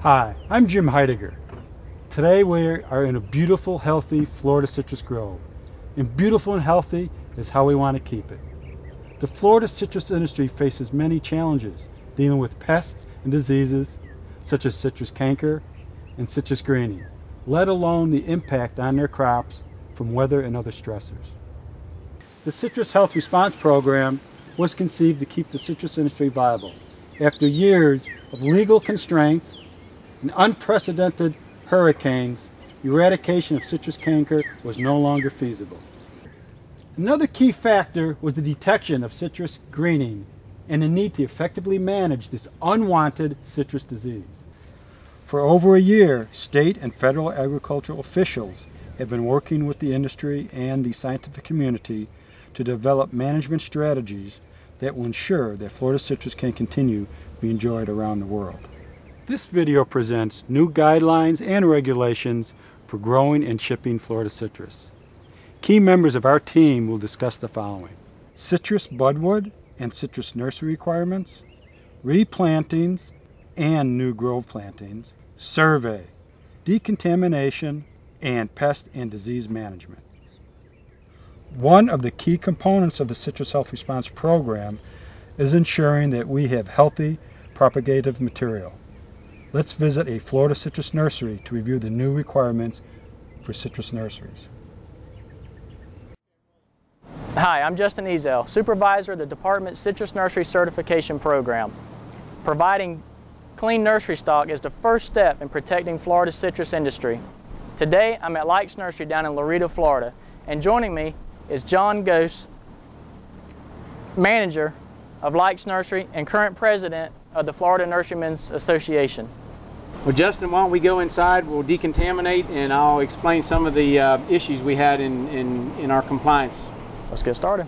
Hi, I'm Jim Heidegger. Today we are in a beautiful, healthy Florida citrus grove. And beautiful and healthy is how we want to keep it. The Florida citrus industry faces many challenges dealing with pests and diseases such as citrus canker and citrus greening, let alone the impact on their crops from weather and other stressors. The Citrus Health Response Program was conceived to keep the citrus industry viable. After years of legal constraints and unprecedented hurricanes, eradication of citrus canker was no longer feasible. Another key factor was the detection of citrus greening and the need to effectively manage this unwanted citrus disease. For over a year, state and federal agricultural officials have been working with the industry and the scientific community to develop management strategies that will ensure that Florida citrus can continue to be enjoyed around the world. This video presents new guidelines and regulations for growing and shipping Florida citrus. Key members of our team will discuss the following: citrus budwood and citrus nursery requirements, replantings and new grove plantings, survey, decontamination, and pest and disease management. One of the key components of the Citrus Health Response Program is ensuring that we have healthy propagative material. Let's visit a Florida citrus nursery to review the new requirements for citrus nurseries. Hi, I'm Justin Ezel, Supervisor of the Department's Citrus Nursery Certification Program. Providing clean nursery stock is the first step in protecting Florida's citrus industry. Today, I'm at Likes Nursery down in Laredo, Florida, and joining me is John Gose, Manager of Likes Nursery and current President of the Florida Nurserymen's Association. Well, Justin, why don't we go inside, we'll decontaminate, and I'll explain some of the issues we had in our compliance. Let's get started.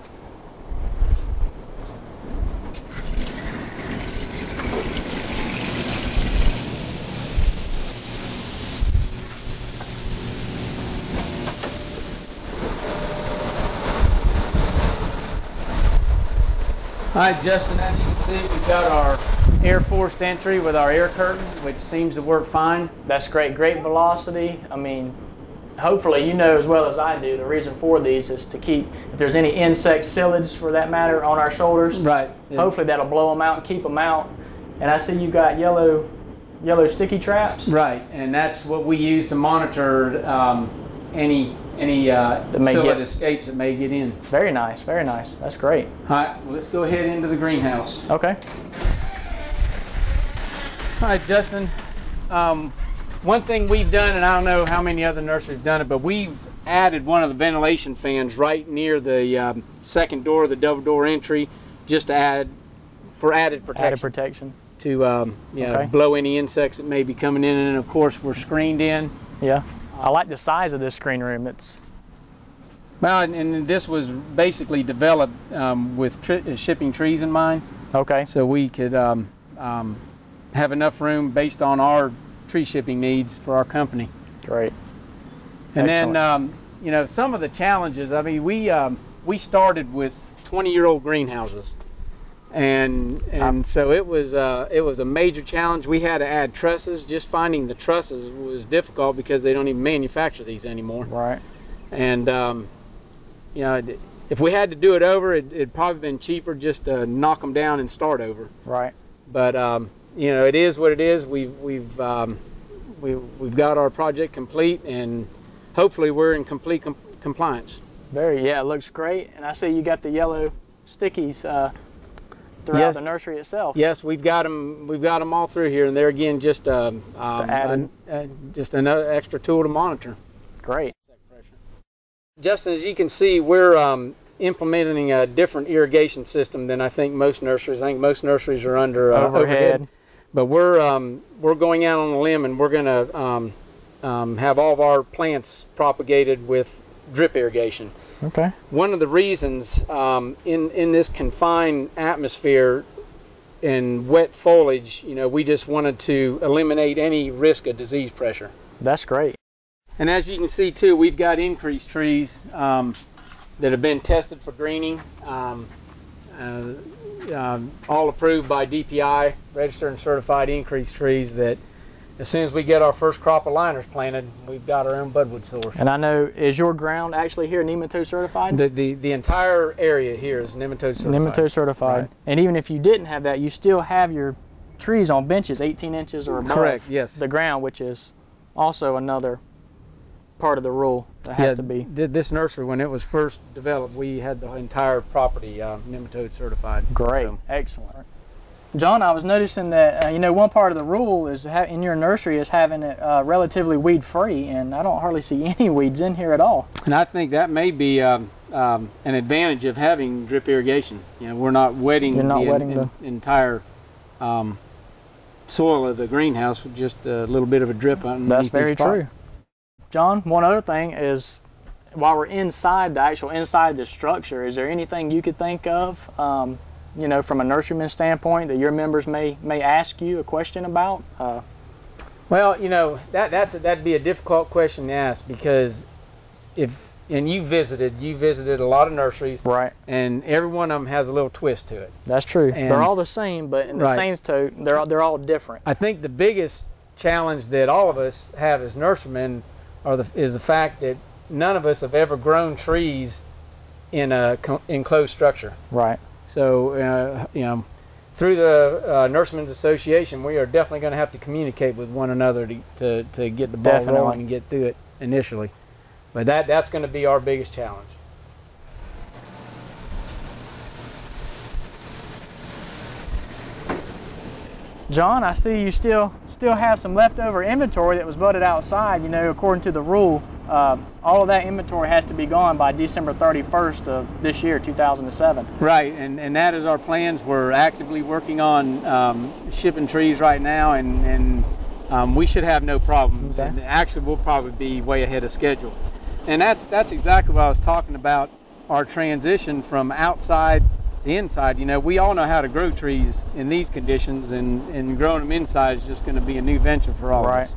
All right, Justin, as you can see, we've got our air forced entry with our air curtain, which seems to work fine. That's great, great velocity. I mean, hopefully you know as well as I do, the reason for these is to keep, if there's any insect silage for that matter on our shoulders, right? Yeah. Hopefully that'll blow them out and keep them out. And I see you got yellow sticky traps. Right, and that's what we use to monitor any silage escapes that may get in. Very nice, very nice. That's great. All right, well, let's go ahead into the greenhouse. Okay. All right, Justin. One thing we've done, and I don't know how many other nurseries have done it, but we've added one of the ventilation fans right near the second door, the double door entry, just to add protection. Added protection. To blow any insects that may be coming in, and of course we're screened in. Yeah. I like the size of this screen room. Well, and this was basically developed with shipping trees in mind. Okay. So we could have enough room based on our tree shipping needs for our company. Great. And excellent. Then, some of the challenges. I mean, we started with 20-year-old greenhouses, and so it was a major challenge. We had to add trusses. Just finding the trusses was difficult because they don't even manufacture these anymore. Right. And if we had to do it over, it'd probably been cheaper just to knock them down and start over. Right. But it is what it is. We've got our project complete, and hopefully we're in complete compliance. It looks great. And I see you got the yellow stickies throughout the nursery itself. Yes, we've got them all through here, and they're again just another extra tool to monitor. Great. Justin, as you can see, we're implementing a different irrigation system than I think most nurseries. I think most nurseries are under overhead. But we're going out on a limb, and we're going to have all of our plants propagated with drip irrigation. Okay. One of the reasons in this confined atmosphere and wet foliage, we just wanted to eliminate any risk of disease pressure. That's great. And as you can see too, we've got increased trees that have been tested for greening. all approved by DPI, registered and certified increase trees that as soon as we get our first crop of liners planted, we've got our own budwood source. And I know, is your ground actually here nematode certified? The entire area here is nematode certified. Nematode certified. Right. And even if you didn't have that, you still have your trees on benches 18 inches or above. Correct, yes. The ground, which is also another part of the rule that has to be. This nursery, when it was first developed, we had the entire property nematode certified. Great, so. Excellent. John, I was noticing that, you know, one part of the rule is in your nursery is having it relatively weed-free, and I don't hardly see any weeds in here at all. And I think that may be an advantage of having drip irrigation. You know, we're not wetting the entire soil of the greenhouse with just a little bit of a drip underneath. That's very each pot. true. John, one other thing is, while we're inside the structure, is there anything you could think of, you know, from a nurseryman standpoint that your members may ask you a question about? Well, you know, that'd be a difficult question to ask, because you visited a lot of nurseries, right? And every one of them has a little twist to it. That's true. And they're all the same, but in the same tote, they're all different. I think the biggest challenge that all of us have as nurserymen is the fact that none of us have ever grown trees in a enclosed structure. Right. So, you know, through the Nurserymen's Association, we are definitely going to have to communicate with one another to get the ball rolling and get through it initially. But that's going to be our biggest challenge. John, I see you still have some leftover inventory that was budded outside. You know, according to the rule, all of that inventory has to be gone by December 31st of this year, 2007. Right, and that is our plans. We're actively working on shipping trees right now, and we should have no problem. Okay. And actually, we'll probably be way ahead of schedule. And that's exactly what I was talking about, our transition from outside to inside. You know, we all know how to grow trees in these conditions, and growing them inside is just going to be a new venture for all of us.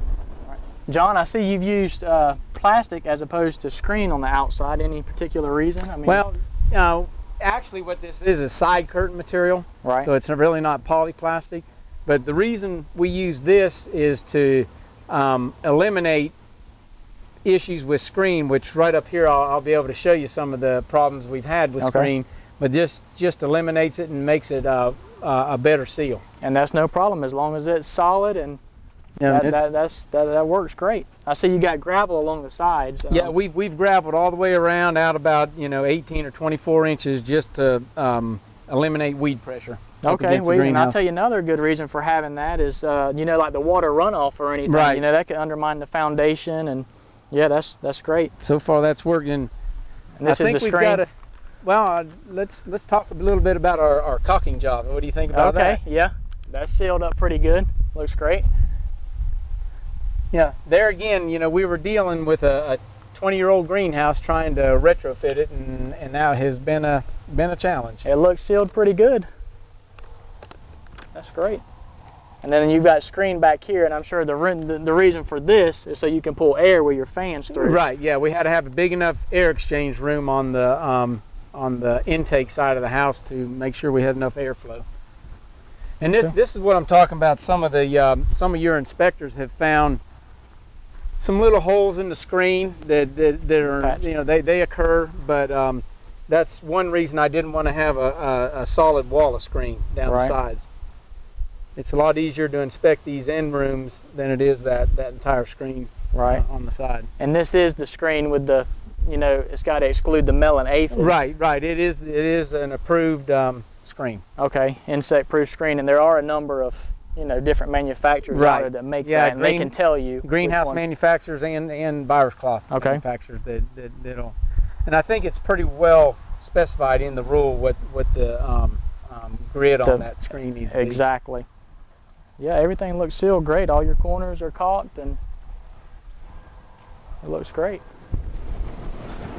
John, I see you've used plastic as opposed to screen on the outside. Any particular reason? I mean, well, you know, actually what this is side curtain material. Right. So it's really not polyplastic. But the reason we use this is to eliminate issues with screen, which right up here I'll be able to show you some of the problems we've had with screen. But this just eliminates it and makes it a better seal. And that's no problem as long as it's solid, and that works great. I see you got gravel along the sides. Yeah, we've gravelled all the way around out about 18 or 24 inches just to eliminate weed pressure. Okay, and I'll tell you another good reason for having that is you know, like the water runoff or anything. Right. You know, that could undermine the foundation, and yeah, that's great. So far that's working. And this is the screen. Well, let's talk a little bit about our caulking job. What do you think about that? Okay, yeah, that's sealed up pretty good. Looks great. Yeah, there again, you know, we were dealing with a 20-year-old greenhouse trying to retrofit it, and now it has been a challenge. It looks sealed pretty good. That's great. And then you've got screen back here, and I'm sure the reason for this is so you can pull air with your fans through. Right. Yeah, we had to have a big enough air exchange room on the intake side of the house to make sure we had enough airflow. And this is what I'm talking about. Some of your inspectors have found some little holes in the screen that are, you know, they occur, but that's one reason I didn't want to have a solid wall of screen down the sides. It's a lot easier to inspect these end rooms than it is that entire screen on the side. And this is the screen with the, you know, it's got to exclude the melon aphid. Right. It is an approved screen. Okay, insect-proof screen, and there are a number of, you know, different manufacturers out there that make that, and they can tell you. Greenhouse manufacturers and virus cloth manufacturers that'll, and I think it's pretty well specified in the rule what the grid on that screen needs to be. Exactly. Yeah, everything looks sealed great. All your corners are caulked, and it looks great.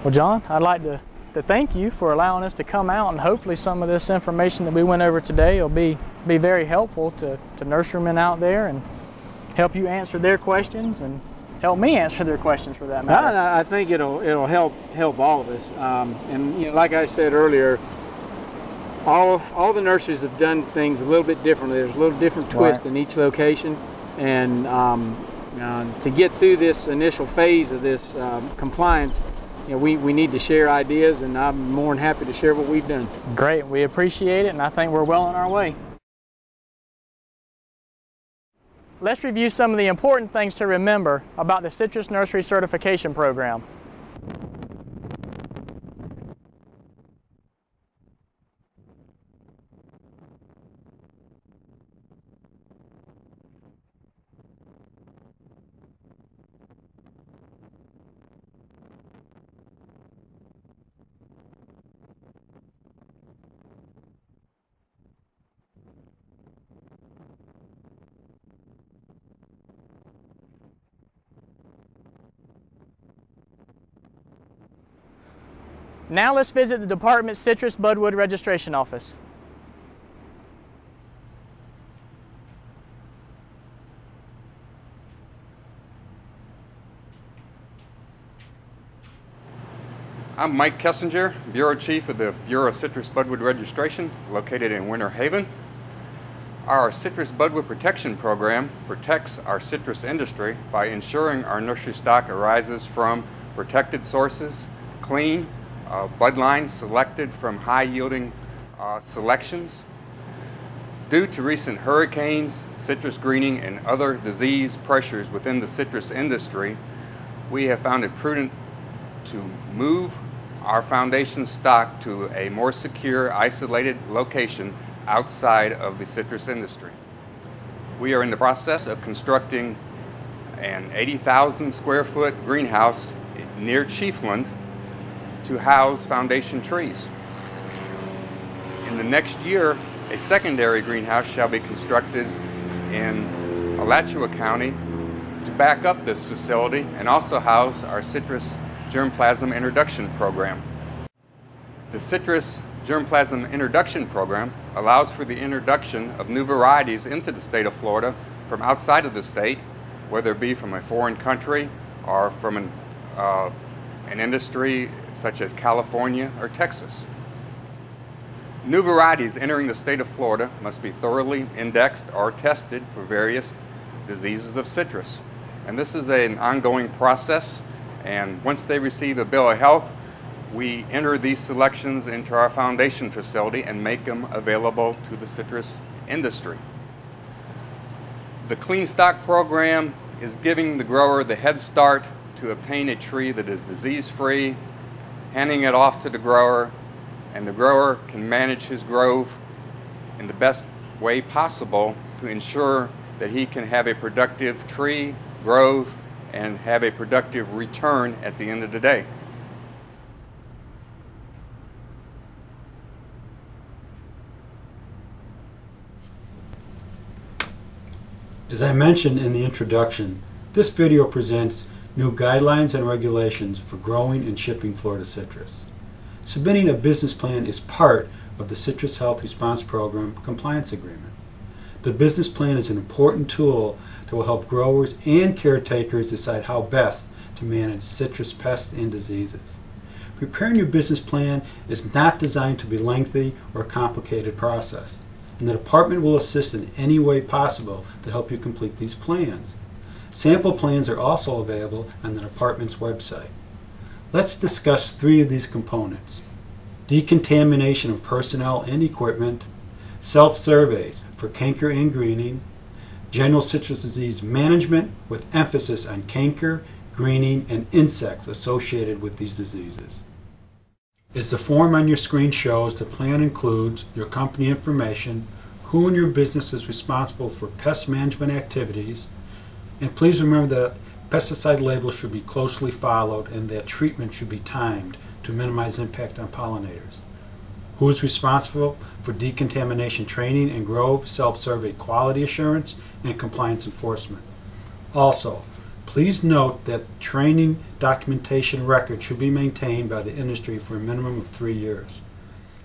Well, John, I'd like to thank you for allowing us to come out, and hopefully some of this information that we went over today will be very helpful to nurserymen out there, and help you answer their questions and help me answer their questions for that matter. I think it'll help all of us. And you know, like I said earlier, all the nurseries have done things a little bit differently. There's a little different twist in each location, And to get through this initial phase of this compliance, we need to share ideas, and I'm more than happy to share what we've done. Great, we appreciate it, and I think we're well on our way. Let's review some of the important things to remember about the Citrus Nursery Certification Program. Now let's visit the Department's Citrus Budwood Registration Office. I'm Mike Kessinger, Bureau Chief of the Bureau of Citrus Budwood Registration, located in Winter Haven. Our Citrus Budwood Protection Program protects our citrus industry by ensuring our nursery stock arises from protected sources, clean, bud lines selected from high-yielding selections. Due to recent hurricanes, citrus greening, and other disease pressures within the citrus industry, we have found it prudent to move our foundation stock to a more secure, isolated location outside of the citrus industry. We are in the process of constructing an 80,000 square foot greenhouse near Chiefland to house foundation trees. In the next year, a secondary greenhouse shall be constructed in Alachua County to back up this facility and also house our citrus germplasm introduction program. The citrus germplasm introduction program allows for the introduction of new varieties into the state of Florida from outside of the state, whether it be from a foreign country or from an industry such as California or Texas. New varieties entering the state of Florida must be thoroughly indexed or tested for various diseases of citrus. And this is an ongoing process, and once they receive a bill of health, we enter these selections into our foundation facility and make them available to the citrus industry. The Clean Stock program is giving the grower the head start to obtain a tree that is disease-free, handing it off to the grower, and the grower can manage his grove in the best way possible to ensure that he can have a productive tree, grove, and have a productive return at the end of the day. As I mentioned in the introduction, this video presents new guidelines and regulations for growing and shipping Florida citrus. Submitting a business plan is part of the Citrus Health Response Program compliance agreement. The business plan is an important tool that will help growers and caretakers decide how best to manage citrus pests and diseases. Preparing your business plan is not designed to be lengthy or a complicated process, and the department will assist in any way possible to help you complete these plans. Sample plans are also available on the department's website. Let's discuss three of these components: decontamination of personnel and equipment, self-surveys for canker and greening, general citrus disease management with emphasis on canker, greening, and insects associated with these diseases. As the form on your screen shows, the plan includes your company information, who in your business is responsible for pest management activities, and please remember that pesticide labels should be closely followed and that treatment should be timed to minimize impact on pollinators. Who is responsible for decontamination training and grove, self-survey quality assurance, and compliance enforcement. Also, please note that training documentation records should be maintained by the industry for a minimum of 3 years.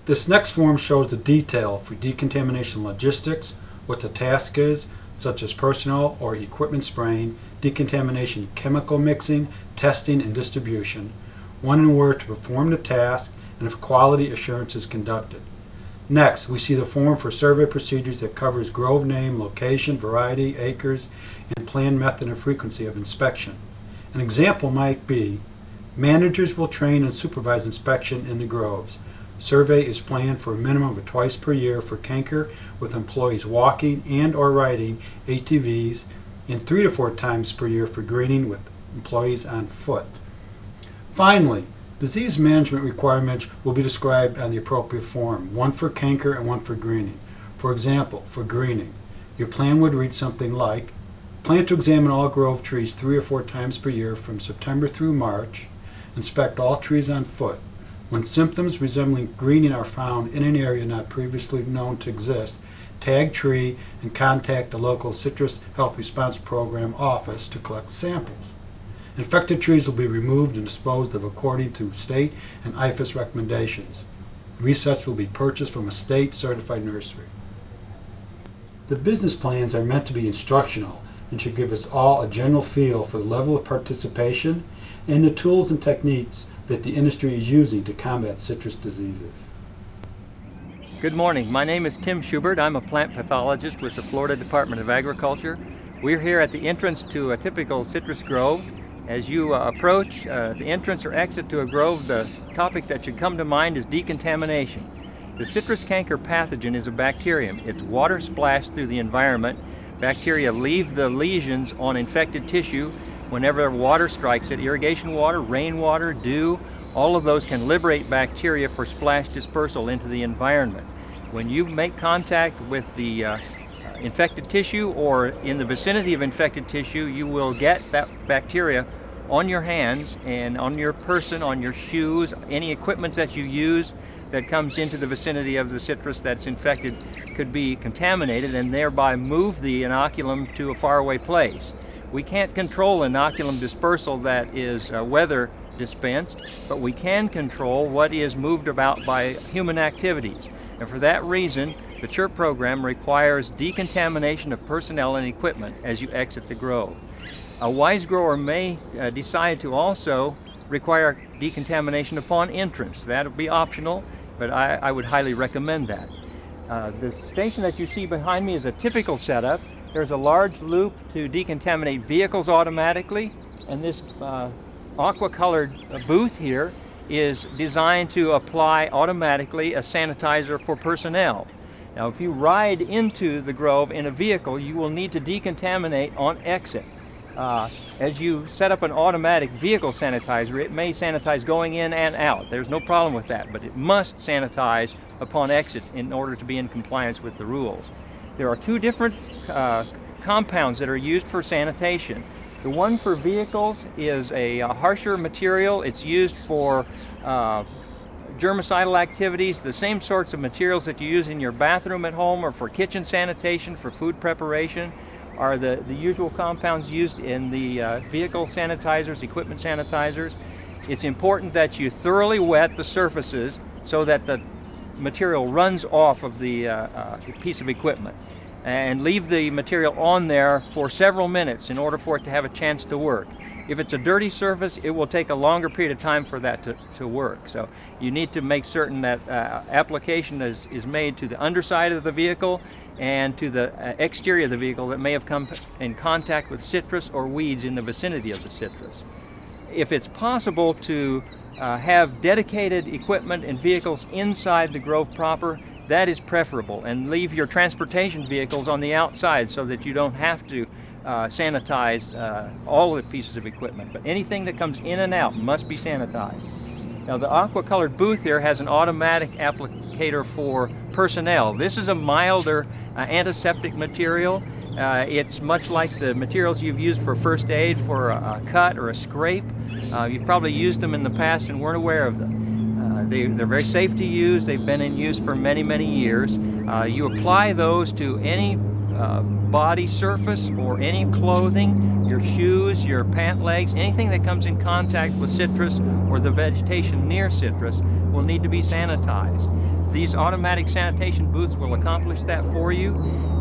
This next form shows the detail for decontamination logistics, what the task is, such as personnel or equipment spraying, decontamination chemical mixing, testing, and distribution, when and where to perform the task, and if quality assurance is conducted. Next, we see the form for survey procedures that covers grove name, location, variety, acres, and planned method and frequency of inspection. An example might be, managers will train and supervise inspection in the groves. Survey is planned for a minimum of twice per year for canker, with employees walking and or riding ATVs, and 3 to 4 times per year for greening with employees on foot. Finally, disease management requirements will be described on the appropriate form, one for canker and one for greening. For example, for greening, your plan would read something like, plan to examine all grove trees 3 or 4 times per year from September through March, inspect all trees on foot. When symptoms resembling greening are found in an area not previously known to exist, tag tree and contact the local Citrus Health Response Program office to collect samples. Infected trees will be removed and disposed of according to state and IFAS recommendations. Resets will be purchased from a state-certified nursery. The business plans are meant to be instructional and should give us all a general feel for the level of participation and the tools and techniques that the industry is using to combat citrus diseases. Good morning. My name is Tim Schubert. I'm a plant pathologist with the Florida Department of Agriculture. We're here at the entrance to a typical citrus grove. As you approach the entrance or exit to a grove, the topic that should come to mind is decontamination. The citrus canker pathogen is a bacterium. It's water splashed through the environment. Bacteria leave the lesions on infected tissue whenever water strikes it. Irrigation water, rainwater, dew, all of those can liberate bacteria for splash dispersal into the environment. When you make contact with the infected tissue or in the vicinity of infected tissue, you will get that bacteria on your hands and on your person, on your shoes, any equipment that you use that comes into the vicinity of the citrus that's infected could be contaminated and thereby move the inoculum to a faraway place. We can't control inoculum dispersal that is weather dispensed, but we can control what is moved about by human activities. And for that reason, the CHRP program requires decontamination of personnel and equipment as you exit the grove. A wise grower may decide to also require decontamination upon entrance. That would be optional, but I would highly recommend that. The station that you see behind me is a typical setup. There's a large loop to decontaminate vehicles automatically, and this aqua-colored booth here is designed to apply automatically a sanitizer for personnel. Now, if you ride into the grove in a vehicle, you will need to decontaminate on exit. As you set up an automatic vehicle sanitizer, it may sanitize going in and out. There's no problem with that, but it must sanitize upon exit in order to be in compliance with the rules. There are 2 different compounds that are used for sanitation. The one for vehicles is a harsher material. It's used for germicidal activities, the same sorts of materials that you use in your bathroom at home or for kitchen sanitation, for food preparation, are the usual compounds used in the vehicle sanitizers, equipment sanitizers. It's important that you thoroughly wet the surfaces so that the material runs off of the piece of equipment, and leave the material on there for several minutes in order for it to have a chance to work. If it's a dirty surface, it will take a longer period of time for that to work. So you need to make certain that application is made to the underside of the vehicle and to the exterior of the vehicle that may have come in contact with citrus or weeds in the vicinity of the citrus. If it's possible to have dedicated equipment and vehicles inside the grove proper, that is preferable, and leave your transportation vehicles on the outside so that you don't have to sanitize all of the pieces of equipment. But anything that comes in and out must be sanitized. Now, the aqua-colored booth here has an automatic applicator for personnel. This is a milder antiseptic material. It's much like the materials you've used for first aid for a cut or a scrape. You've probably used them in the past and weren't aware of them. They're very safe to use. They've been in use for many, many years. You apply those to any body surface or any clothing, your shoes, your pant legs, anything that comes in contact with citrus or the vegetation near citrus will need to be sanitized. These automatic sanitation booths will accomplish that for you.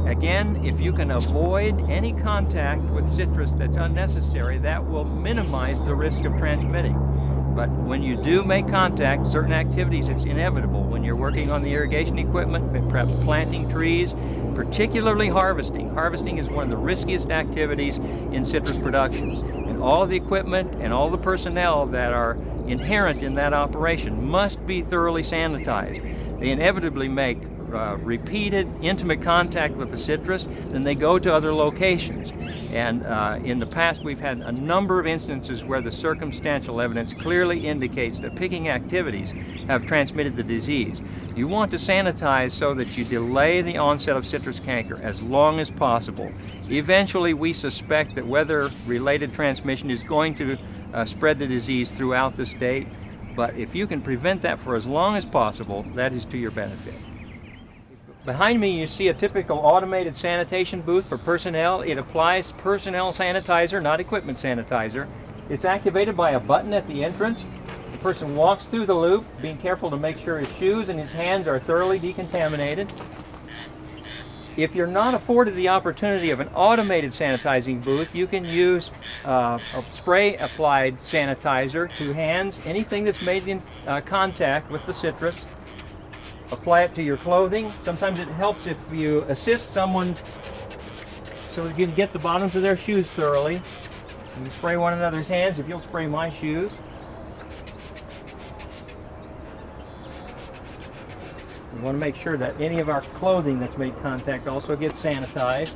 Again, if you can avoid any contact with citrus that's unnecessary, that will minimize the risk of transmitting. But when you do make contact, certain activities, it's inevitable. When you're working on the irrigation equipment, perhaps planting trees, particularly harvesting. Harvesting is one of the riskiest activities in citrus production. And all of the equipment and all the personnel that are inherent in that operation must be thoroughly sanitized. They inevitably make repeated intimate contact with the citrus, then they go to other locations. And in the past we've had a number of instances where the circumstantial evidence clearly indicates that picking activities have transmitted the disease. You want to sanitize so that you delay the onset of citrus canker as long as possible. Eventually we suspect that weather-related transmission is going to spread the disease throughout the state, but if you can prevent that for as long as possible, that is to your benefit. Behind me you see a typical automated sanitation booth for personnel. It applies personnel sanitizer, not equipment sanitizer. It's activated by a button at the entrance. The person walks through the loop, being careful to make sure his shoes and his hands are thoroughly decontaminated. If you're not afforded the opportunity of an automated sanitizing booth, you can use a spray-applied sanitizer to hands, anything that's made in contact with the citrus. Apply it to your clothing. Sometimes it helps if you assist someone so you can get the bottoms of their shoes thoroughly. You can spray one another's hands. If you'll spray my shoes. We want to make sure that any of our clothing that's made contact also gets sanitized.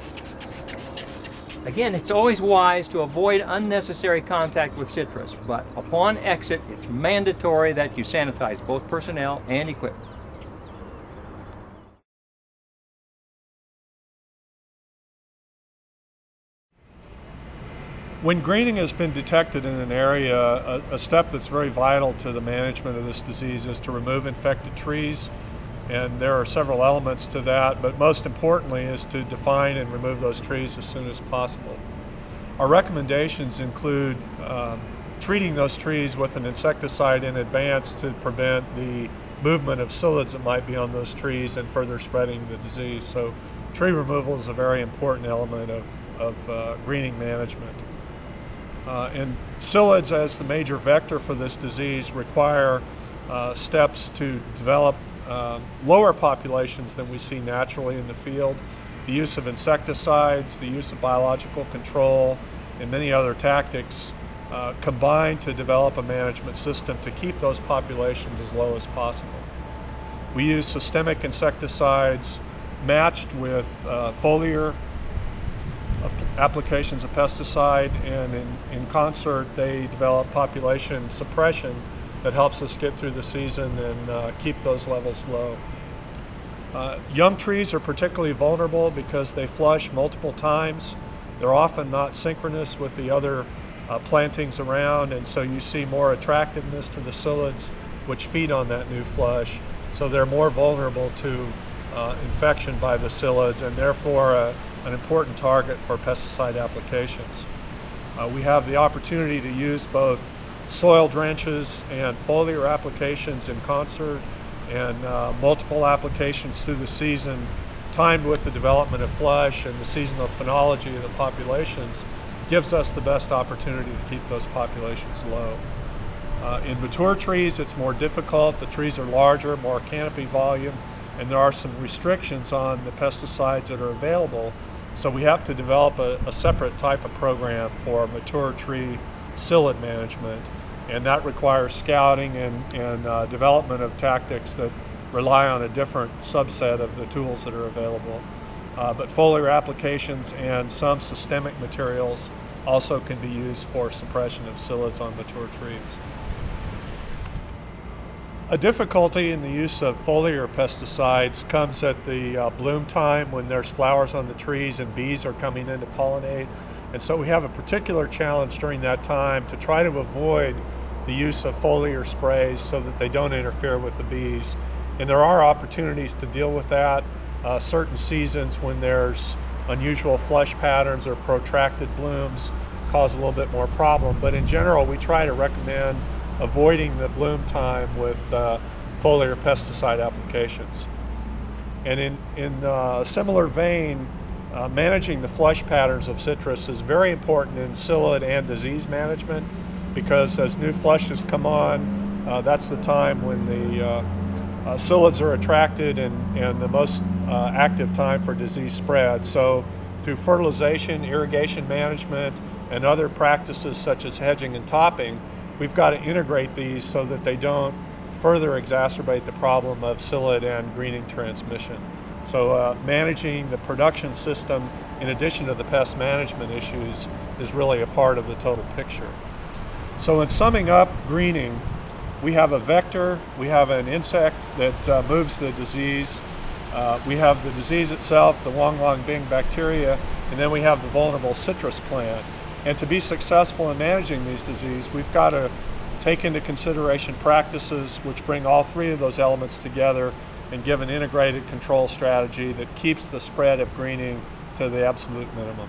Again, it's always wise to avoid unnecessary contact with citrus, but upon exit, it's mandatory that you sanitize both personnel and equipment. When greening has been detected in an area, a step that's very vital to the management of this disease is to remove infected trees. And there are several elements to that, but most importantly is to define and remove those trees as soon as possible. Our recommendations include treating those trees with an insecticide in advance to prevent the movement of psyllids that might be on those trees and further spreading the disease. So tree removal is a very important element of greening management. And psyllids, as the major vector for this disease, require steps to develop lower populations than we see naturally in the field. The use of insecticides, the use of biological control, and many other tactics combine to develop a management system to keep those populations as low as possible. We use systemic insecticides matched with foliar applications of pesticide, and in concert they develop population suppression that helps us get through the season and keep those levels low. Young trees are particularly vulnerable because they flush multiple times. They're often not synchronous with the other plantings around, and so you see more attractiveness to the psyllids which feed on that new flush. So they're more vulnerable to infection by the psyllids, and therefore an important target for pesticide applications. We have the opportunity to use both soil drenches and foliar applications in concert, and multiple applications through the season timed with the development of flush and the seasonal phenology of the populations gives us the best opportunity to keep those populations low. In mature trees it's more difficult. The trees are larger, more canopy volume, and there are some restrictions on the pesticides that are available. So we have to develop a separate type of program for mature tree psyllid management, and that requires scouting and development of tactics that rely on a different subset of the tools that are available. But foliar applications and some systemic materials also can be used for suppression of psyllids on mature trees. A difficulty in the use of foliar pesticides comes at the bloom time when there's flowers on the trees and bees are coming in to pollinate. And so we have a particular challenge during that time to try to avoid the use of foliar sprays so that they don't interfere with the bees. And there are opportunities to deal with that. Certain seasons when there's unusual flush patterns or protracted blooms cause a little bit more problem. But in general, we try to recommend avoiding the bloom time with foliar pesticide applications. And in a similar vein, managing the flush patterns of citrus is very important in psyllid and disease management. because as new flushes come on, that's the time when the psyllids are attracted and the most active time for disease spread. So through fertilization, irrigation management, and other practices such as hedging and topping, we've got to integrate these so that they don't further exacerbate the problem of psyllid and greening transmission. So managing the production system in addition to the pest management issues is really a part of the total picture. So in summing up greening, we have a vector, we have an insect that moves the disease, we have the disease itself, the Wong Bing bacteria, and then we have the vulnerable citrus plant. And to be successful in managing these diseases, we've got to take into consideration practices which bring all three of those elements together and give an integrated control strategy that keeps the spread of greening to the absolute minimum.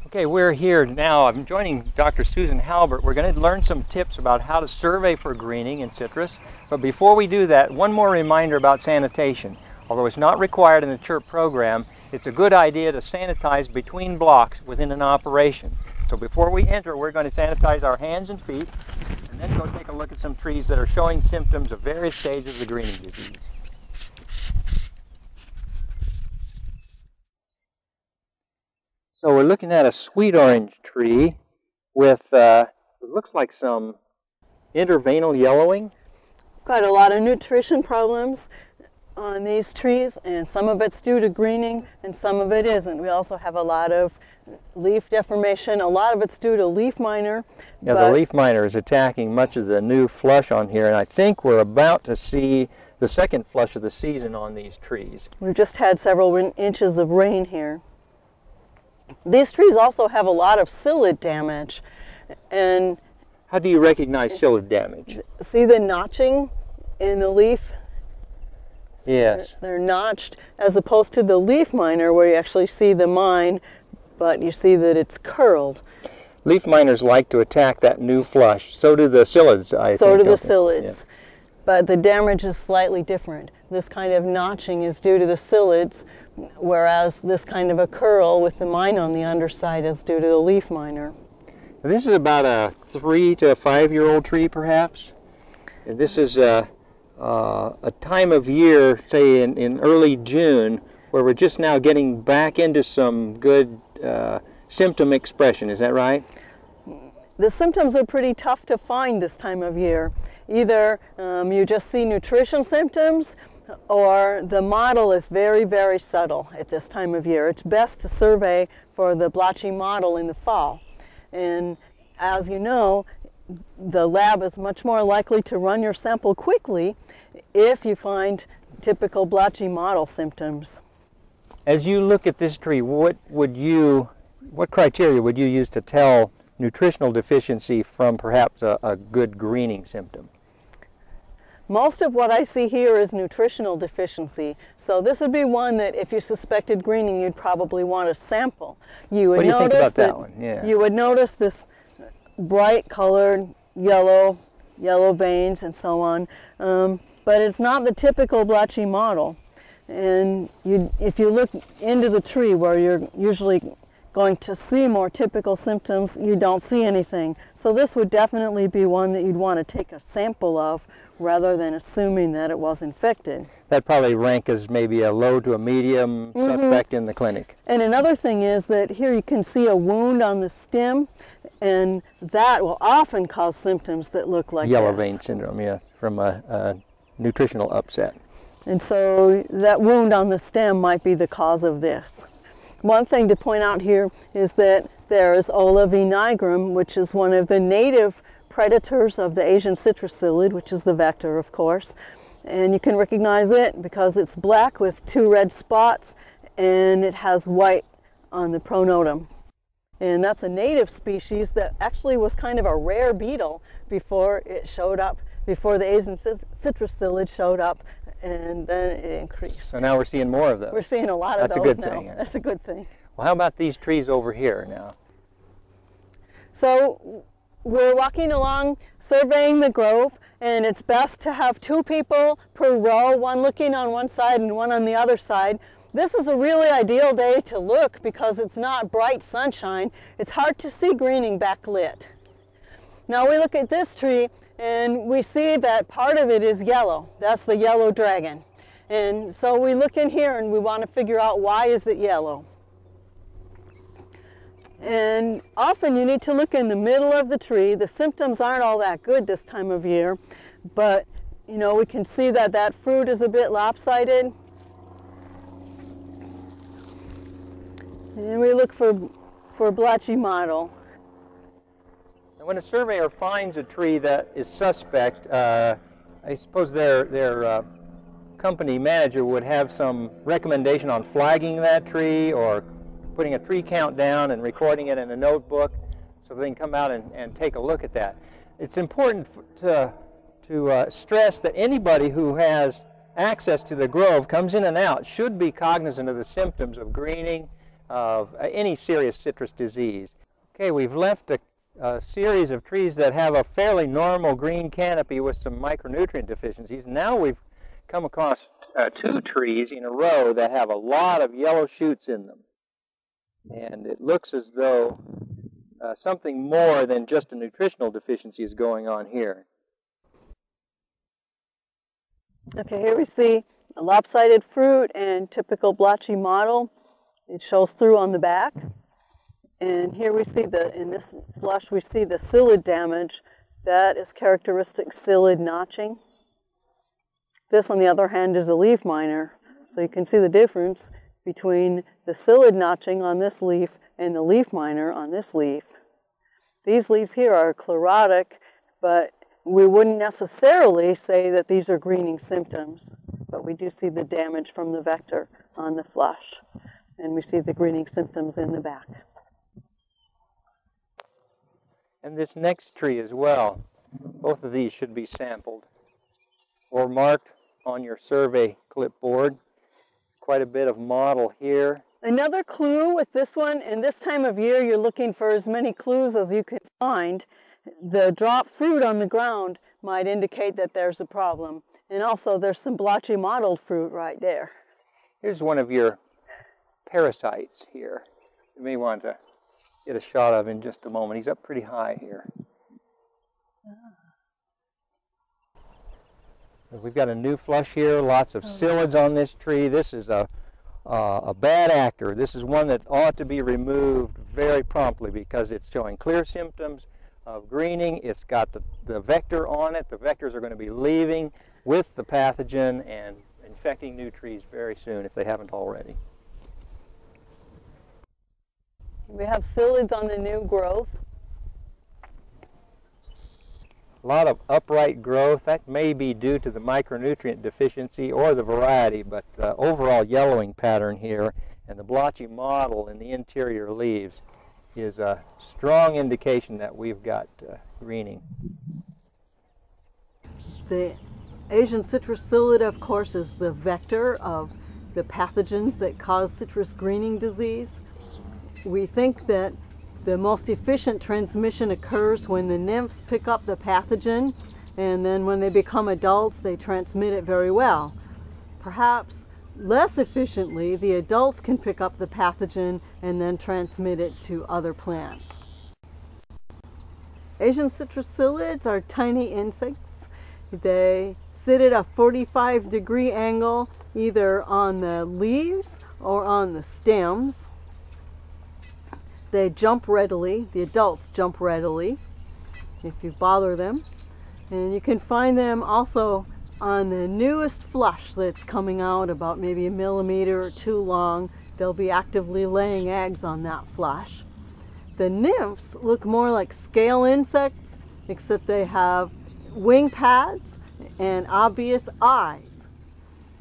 Okay, we're here now. I'm joining Dr. Susan Halbert. We're going to learn some tips about how to survey for greening in citrus. But before we do that, one more reminder about sanitation. Although it's not required in the CHRP program, it's a good idea to sanitize between blocks within an operation. So before we enter, we're going to sanitize our hands and feet, and then go take a look at some trees that are showing symptoms of various stages of greening disease. So we're looking at a sweet orange tree with, it looks like some interveinal yellowing. Got a lot of nutrition problems on these trees, and some of it's due to greening and some of it isn't. We also have a lot of leaf deformation. A lot of it's due to leaf miner. Yeah, the leaf miner is attacking much of the new flush on here, and I think we're about to see the second flush of the season on these trees. We've just had several inches of rain here. These trees also have a lot of psyllid damage. And how do you recognize psyllid damage? See the notching in the leaf? Yes. They're notched, as opposed to the leaf miner where you actually see the mine, but you see that it's curled. Leaf miners like to attack that new flush. So do the psyllids, I think. So do the psyllids. Yeah. But the damage is slightly different. This kind of notching is due to the psyllids, whereas this kind of a curl with the mine on the underside is due to the leaf miner. This is about a 3 to 5 year old tree, perhaps. And this is a time of year, say in early June, where we're just now getting back into some good symptom expression. Is that right? The symptoms are pretty tough to find this time of year. Either you just see nutrition symptoms, or the mottle is very, very subtle at this time of year. It's best to survey for the blotchy mottle in the fall. And as you know, the lab is much more likely to run your sample quickly if you find typical blotchy mottle symptoms. As you look at this tree, what criteria would you use to tell nutritional deficiency from perhaps a good greening symptom? Most of what I see here is nutritional deficiency. So this would be one that if you suspected greening, you'd probably want to sample. You would what do you notice think about that one? Yeah. You would notice this bright colored yellow veins and so on. But it's not the typical blotchy mottle. And if you look into the tree where you're usually going to see more typical symptoms, you don't see anything. So this would definitely be one that you'd want to take a sample of rather than assuming that it was infected. That probably rank as maybe a low to a medium suspect in the clinic. And another thing is that here you can see a wound on the stem, and that will often cause symptoms that look like yellow this. vein syndrome, yes, from a nutritional upset. And so that wound on the stem might be the cause of this. One thing to point out here is that there is Ola v nigrum, which is one of the native predators of the Asian citrus psyllid, which is the vector, of course. And you can recognize it because it's black with 2 red spots, and it has white on the pronotum. And that's a native species that actually was kind of a rare beetle before it showed up, before the Asian citrus psyllid showed up, and then it increased. So now we're seeing more of those. We're seeing a lot of That's those a good now. thing. That's a good thing. Well, how about these trees over here now? So we're walking along surveying the grove, and it's best to have 2 people per row, one looking on one side and one on the other side. This is a really ideal day to look because it's not bright sunshine. It's hard to see greening backlit. Now we look at this tree and we see that part of it is yellow. That's the yellow dragon. And so we look in here and we want to figure out why is it yellow. And often you need to look in the middle of the tree. The symptoms aren't all that good this time of year, but you know, we can see that that fruit is a bit lopsided. And we look for blotchy mottle. And when a surveyor finds a tree that is suspect, I suppose their company manager would have some recommendation on flagging that tree or putting a tree count down and recording it in a notebook so they can come out and take a look at that. It's important to stress that anybody who has access to the grove, comes in and out, should be cognizant of the symptoms of greening, of any serious citrus disease. Okay, we've left a series of trees that have a fairly normal green canopy with some micronutrient deficiencies. Now we've come across 2 trees in a row that have a lot of yellow shoots in them. And it looks as though something more than just a nutritional deficiency is going on here. Okay, here we see a lopsided fruit and typical blotchy mottle. It shows through on the back. And here we see in this flush, we see the psyllid damage. That is characteristic psyllid notching. This, on the other hand, is a leaf miner. So you can see the difference between the psyllid notching on this leaf and the leaf miner on this leaf. These leaves here are chlorotic, but we wouldn't necessarily say that these are greening symptoms. But we do see the damage from the vector on the flush. And we see the greening symptoms in the back. And this next tree as well. Both of these should be sampled or marked on your survey clipboard. Quite a bit of mottle here. Another clue with this one, in this time of year, you're looking for as many clues as you can find. The dropped fruit on the ground might indicate that there's a problem. And also there's some blotchy mottled fruit right there. Here's one of your parasites here. You may want to get a shot of in just a moment. He's up pretty high here. We've got a new flush here, lots of psyllids on this tree. This is a bad actor. This is one that ought to be removed very promptly because it's showing clear symptoms of greening. It's got the vector on it. The vectors are going to be leaving with the pathogen and infecting new trees very soon if they haven't already. We have psyllids on the new growth. A lot of upright growth. That may be due to the micronutrient deficiency or the variety, but the overall yellowing pattern here and the blotchy mottle in the interior leaves is a strong indication that we've got greening. The Asian citrus psyllid, of course, is the vector of the pathogens that cause citrus greening disease. We think that the most efficient transmission occurs when the nymphs pick up the pathogen, and then when they become adults, they transmit it very well. Perhaps less efficiently, the adults can pick up the pathogen and then transmit it to other plants. Asian citrus psyllids are tiny insects. They sit at a 45-degree angle either on the leaves or on the stems. They jump readily. The adults jump readily if you bother them. And you can find them also on the newest flush that's coming out about maybe a millimeter or 2 long. They'll be actively laying eggs on that flush. The nymphs look more like scale insects, except they have wing pads and obvious eyes.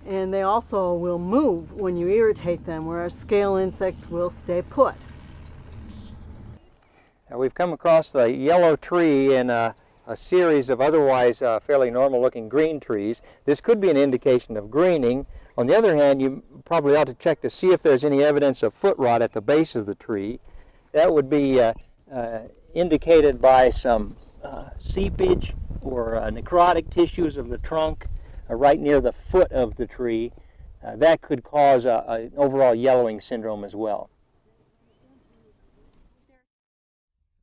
And they also will move when you irritate them, whereas scale insects will stay put. Now we've come across the yellow tree in a series of otherwise fairly normal looking green trees. This could be an indication of greening. On the other hand, you probably ought to check to see if there's any evidence of foot rot at the base of the tree. That would be indicated by some seepage or necrotic tissues of the trunk right near the foot of the tree. that could cause an overall yellowing syndrome as well.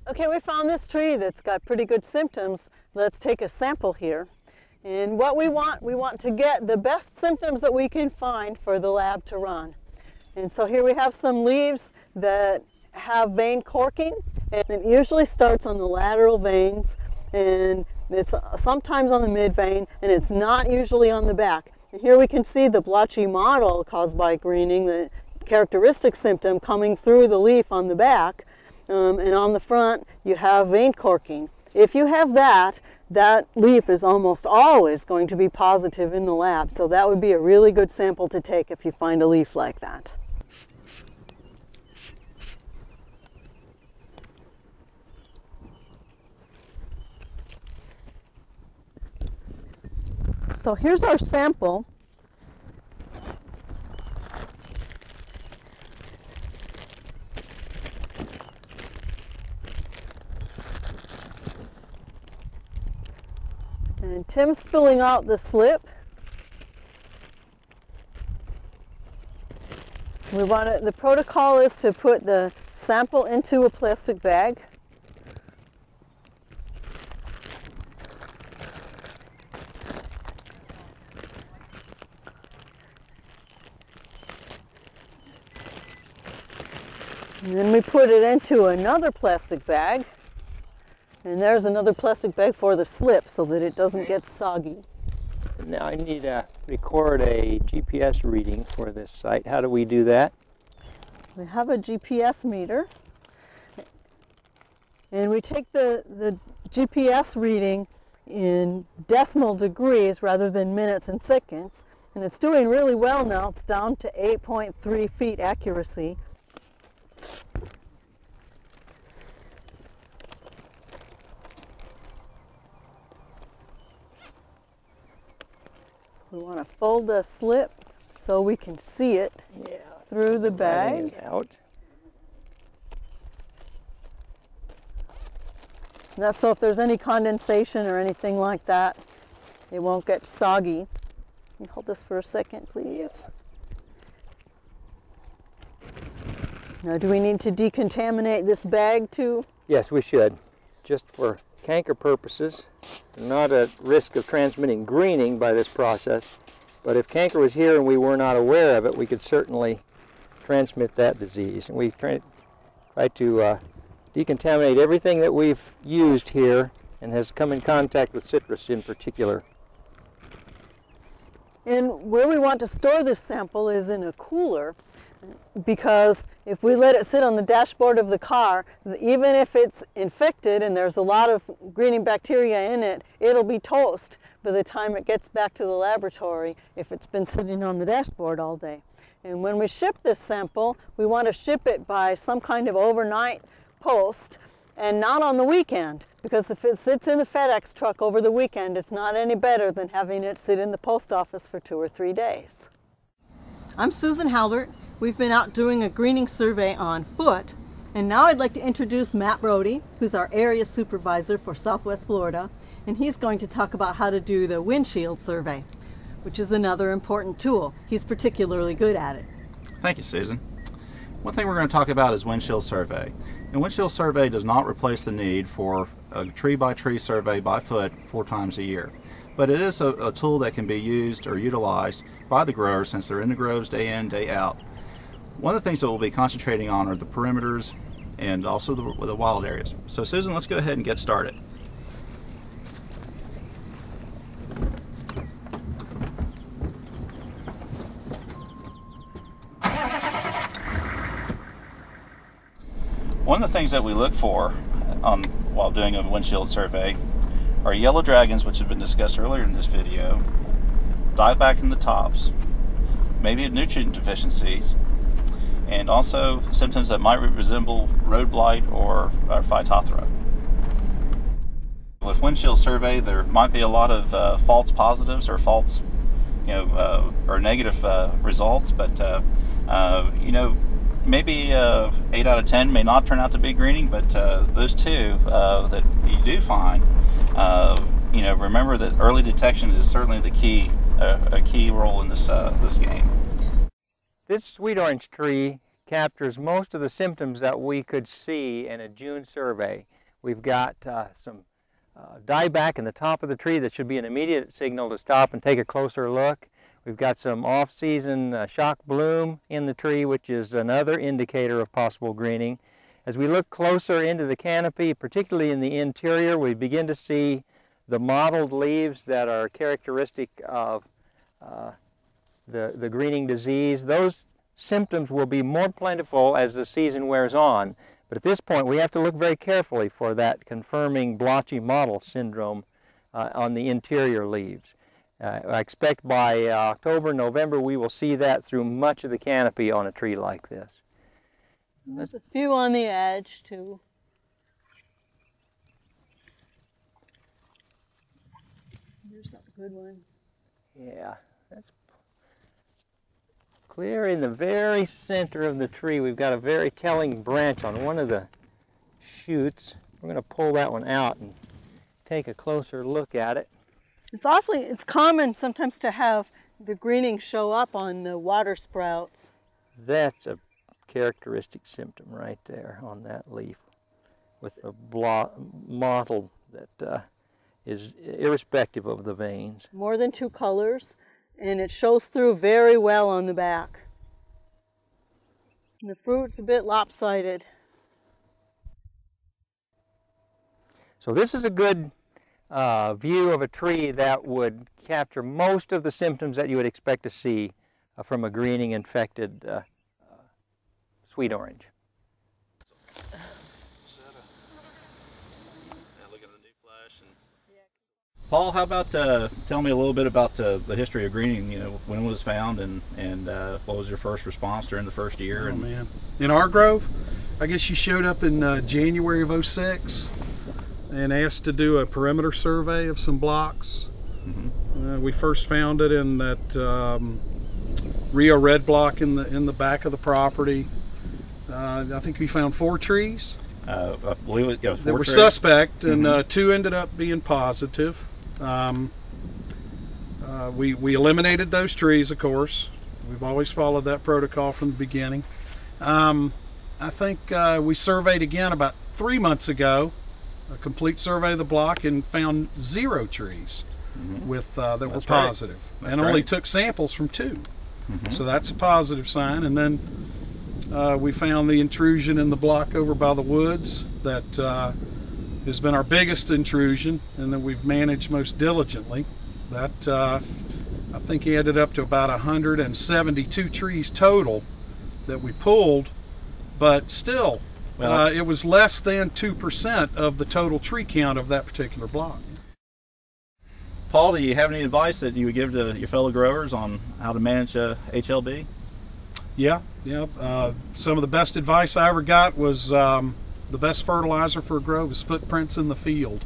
Okay, we found this tree that's got pretty good symptoms. Let's take a sample here. And what we want to get the best symptoms that we can find for the lab to run. And so here we have some leaves that have vein corking, and it usually starts on the lateral veins, and it's sometimes on the mid vein, and it's not usually on the back. And here we can see the blotchy mottle caused by greening, the characteristic symptom coming through the leaf on the back. And on the front you have vein corking. If you have that, that leaf is almost always going to be positive in the lab, so that would be a really good sample to take if you find a leaf like that. So here's our sample. And Tim's filling out the slip. The protocol is to put the sample into a plastic bag. And then we put it into another plastic bag. And there's another plastic bag for the slip so that it doesn't get soggy. Now I need to record a GPS reading for this site. How do we do that? We have a GPS meter. And we take the GPS reading in decimal degrees rather than minutes and seconds. And it's doing really well now. It's down to 8.3 feet accuracy. We want to fold the slip so we can see it through the bag. Out. And that's so if there's any condensation or anything like that, it won't get soggy. Can you hold this for a second, please? Now, do we need to decontaminate this bag too? Yes, we should. Just for canker purposes. We're not at risk of transmitting greening by this process, but if canker was here and we were not aware of it, we could certainly transmit that disease. And we try to decontaminate everything that we've used here and has come in contact with citrus in particular. And where we want to store this sample is in a cooler, because if we let it sit on the dashboard of the car, even if it's infected and there's a lot of greening bacteria in it, it'll be toast by the time it gets back to the laboratory if it's been sitting on the dashboard all day. And when we ship this sample, we want to ship it by some kind of overnight post and not on the weekend, because if it sits in the FedEx truck over the weekend, it's not any better than having it sit in the post office for 2 or 3 days. I'm Susan Halbert. We've been out doing a greening survey on foot, and now I'd like to introduce Matt Brody, who's our area supervisor for Southwest Florida, and he's going to talk about how to do the windshield survey, which is another important tool. He's particularly good at it. Thank you, Susan. One thing we're going to talk about is windshield survey. And windshield survey does not replace the need for a tree-by-tree survey by foot 4 times a year. But it is a tool that can be used or utilized by the growers since they're in the groves day in, day out. One of the things that we'll be concentrating on are the perimeters and also the wild areas. So Susan, let's go ahead and get started. One of the things that we look for while doing a windshield survey are yellow dragons, which have been discussed earlier in this video, dieback in the tops, maybe nutrient deficiencies, and also symptoms that might resemble road blight or phytophthora. With windshield survey, there might be a lot of false positives or false, or negative results, but maybe 8 out of 10 may not turn out to be greening, but those 2 that you do find, remember that early detection is certainly the key, a key role in this game. This sweet orange tree captures most of the symptoms that we could see in a June survey. We've got some dieback in the top of the tree that should be an immediate signal to stop and take a closer look. We've got some off-season shock bloom in the tree, which is another indicator of possible greening. As we look closer into the canopy, particularly in the interior, we begin to see the mottled leaves that are characteristic of the greening disease. Those symptoms will be more plentiful as the season wears on. But at this point, we have to look very carefully for that confirming blotchy mottle syndrome on the interior leaves. I expect by October, November, we will see that through much of the canopy on a tree like this. There's a few on the edge, too. Here's a good one. Yeah, that's clear in the very center of the tree. We've got a very telling branch on one of the shoots. We're going to pull that one out and take a closer look at it. It's common sometimes to have the greening show up on the water sprouts. That's a characteristic symptom right there on that leaf with a mottle that is irrespective of the veins. More than 2 colors, and it shows through very well on the back. And the fruit's a bit lopsided. So this is a good view of a tree that would capture most of the symptoms that you would expect to see from a greening infected sweet orange. Paul, how about tell me a little bit about the history of greening, you know, when it was found and what was your first response during the first year? Oh, man. In our grove, I guess you showed up in January of '06 and asked to do a perimeter survey of some blocks. Mm-hmm. We first found it in that Rio Red block in the back of the property. I think we found 4 trees. I believe it, yeah, 4 that were trees. suspect, and Mm-hmm. 2 ended up being positive. We eliminated those trees, of course. We've always followed that protocol from the beginning. I think we surveyed again about 3 months ago, a complete survey of the block, and found 0 trees Mm-hmm. with that were That's positive, That's and only great. took samples from 2. Mm-hmm. So that's a positive sign. And then we found the intrusion in the block over by the woods that has been our biggest intrusion and that we've managed most diligently. That I think he ended up to about 172 trees total that we pulled, but still it was less than 2% of the total tree count of that particular block. Paul, do you have any advice that you would give to your fellow growers on how to manage HLB? Yeah. Some of the best advice I ever got was the best fertilizer for a grove is footprints in the field,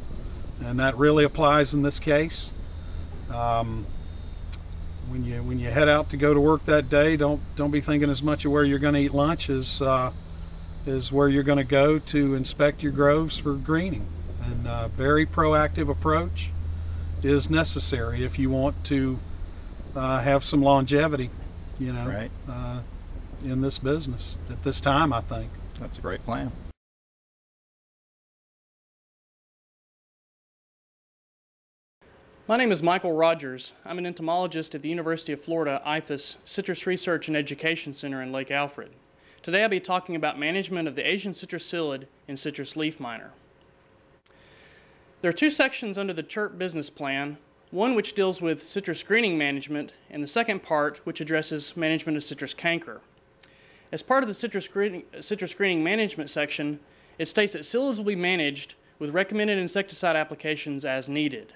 and that really applies in this case. When you head out to go to work that day, don't be thinking as much of where you're going to eat lunch as where you're going to go to inspect your groves for greening. And a very proactive approach is necessary if you want to have some longevity, you know, Right. In this business at this time, I think. That's a great plan. My name is Michael Rogers. I'm an entomologist at the University of Florida IFAS Citrus Research and Education Center in Lake Alfred. Today I'll be talking about management of the Asian citrus psyllid and citrus leaf miner. There are 2 sections under the CHRP business plan, one which deals with citrus screening management, and the second part which addresses management of citrus canker. As part of the citrus screening management section, it states that psyllids will be managed with recommended insecticide applications as needed.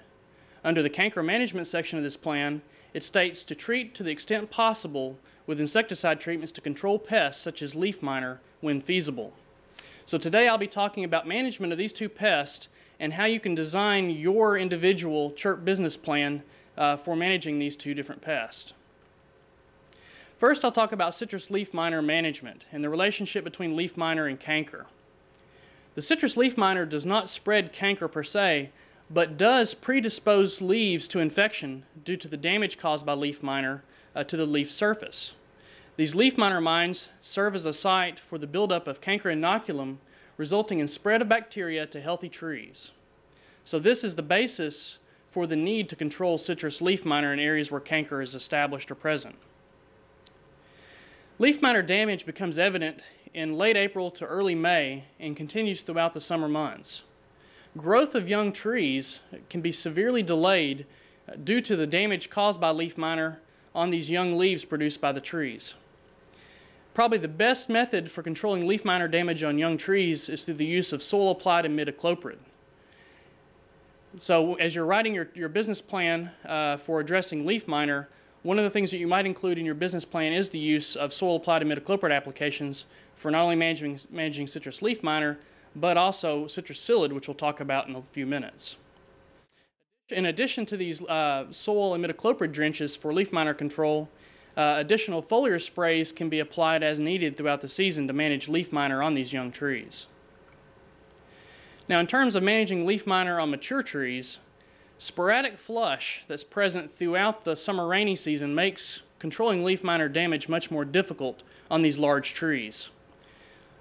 Under the canker management section of this plan, it states to treat to the extent possible with insecticide treatments to control pests such as leaf miner when feasible. So today I'll be talking about management of these 2 pests and how you can design your individual CHRP business plan for managing these 2 different pests. First, I'll talk about citrus leaf miner management and the relationship between leaf miner and canker. The citrus leaf miner does not spread canker per se, but does predispose leaves to infection due to the damage caused by leaf miner to the leaf surface. These leaf miner mines serve as a site for the buildup of canker inoculum, resulting in spread of bacteria to healthy trees. So this is the basis for the need to control citrus leaf miner in areas where canker is established or present. Leaf miner damage becomes evident in late April to early May and continues throughout the summer months. Growth of young trees can be severely delayed due to the damage caused by leaf miner on these young leaves produced by the trees. Probably the best method for controlling leaf miner damage on young trees is through the use of soil-applied imidacloprid. So as you're writing your business plan for addressing leaf miner, one of the things that you might include in your business plan is the use of soil-applied imidacloprid applications for not only managing citrus leaf miner, but also citrus psyllid, which we'll talk about in a few minutes. In addition to these soil imidacloprid drenches for leaf miner control, additional foliar sprays can be applied as needed throughout the season to manage leaf miner on these young trees. Now, in terms of managing leaf miner on mature trees, sporadic flush that's present throughout the summer rainy season makes controlling leaf miner damage much more difficult on these large trees.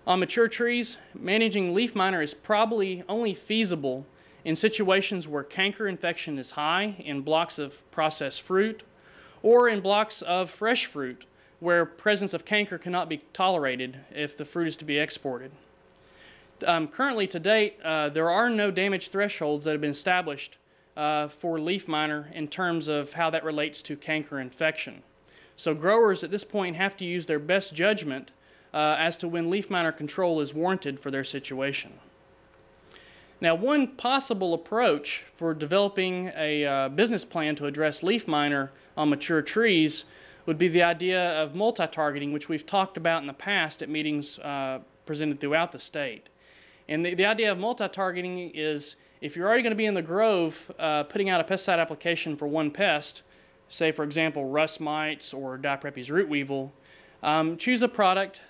On mature trees, managing leaf miner is probably only feasible in situations where canker infection is high in blocks of processed fruit or in blocks of fresh fruit where presence of canker cannot be tolerated if the fruit is to be exported. Currently, to date, there are no damage thresholds that have been established for leaf miner in terms of how that relates to canker infection. So growers at this point have to use their best judgment as to when leaf miner control is warranted for their situation. Now, one possible approach for developing a business plan to address leaf miner on mature trees would be the idea of multi-targeting, which we've talked about in the past at meetings presented throughout the state. And the idea of multi-targeting is if you're already going to be in the grove putting out a pesticide application for one pest, say for example rust mites or Diprepes root weevil, choose a product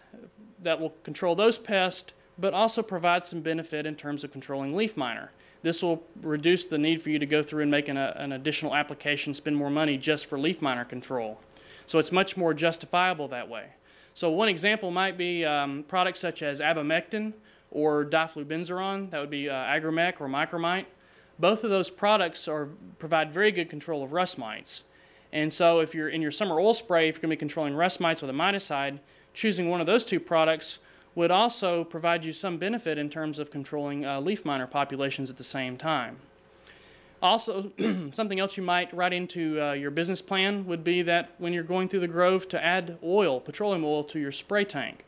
that will control those pests but also provide some benefit in terms of controlling leaf miner. This will reduce the need for you to go through and make an additional application, spend more money just for leaf miner control. So it's much more justifiable that way. So one example might be products such as abamectin or diflubenzuron, that would be agromec or micromite. Both of those products provide very good control of rust mites. And so if you're in your summer oil spray, if you're going to be controlling rust mites with a miticide, choosing one of those two products would also provide you some benefit in terms of controlling leaf miner populations at the same time. Also, something else you might write into your business plan would be that when you're going through the grove to add oil, petroleum oil, to your spray tank.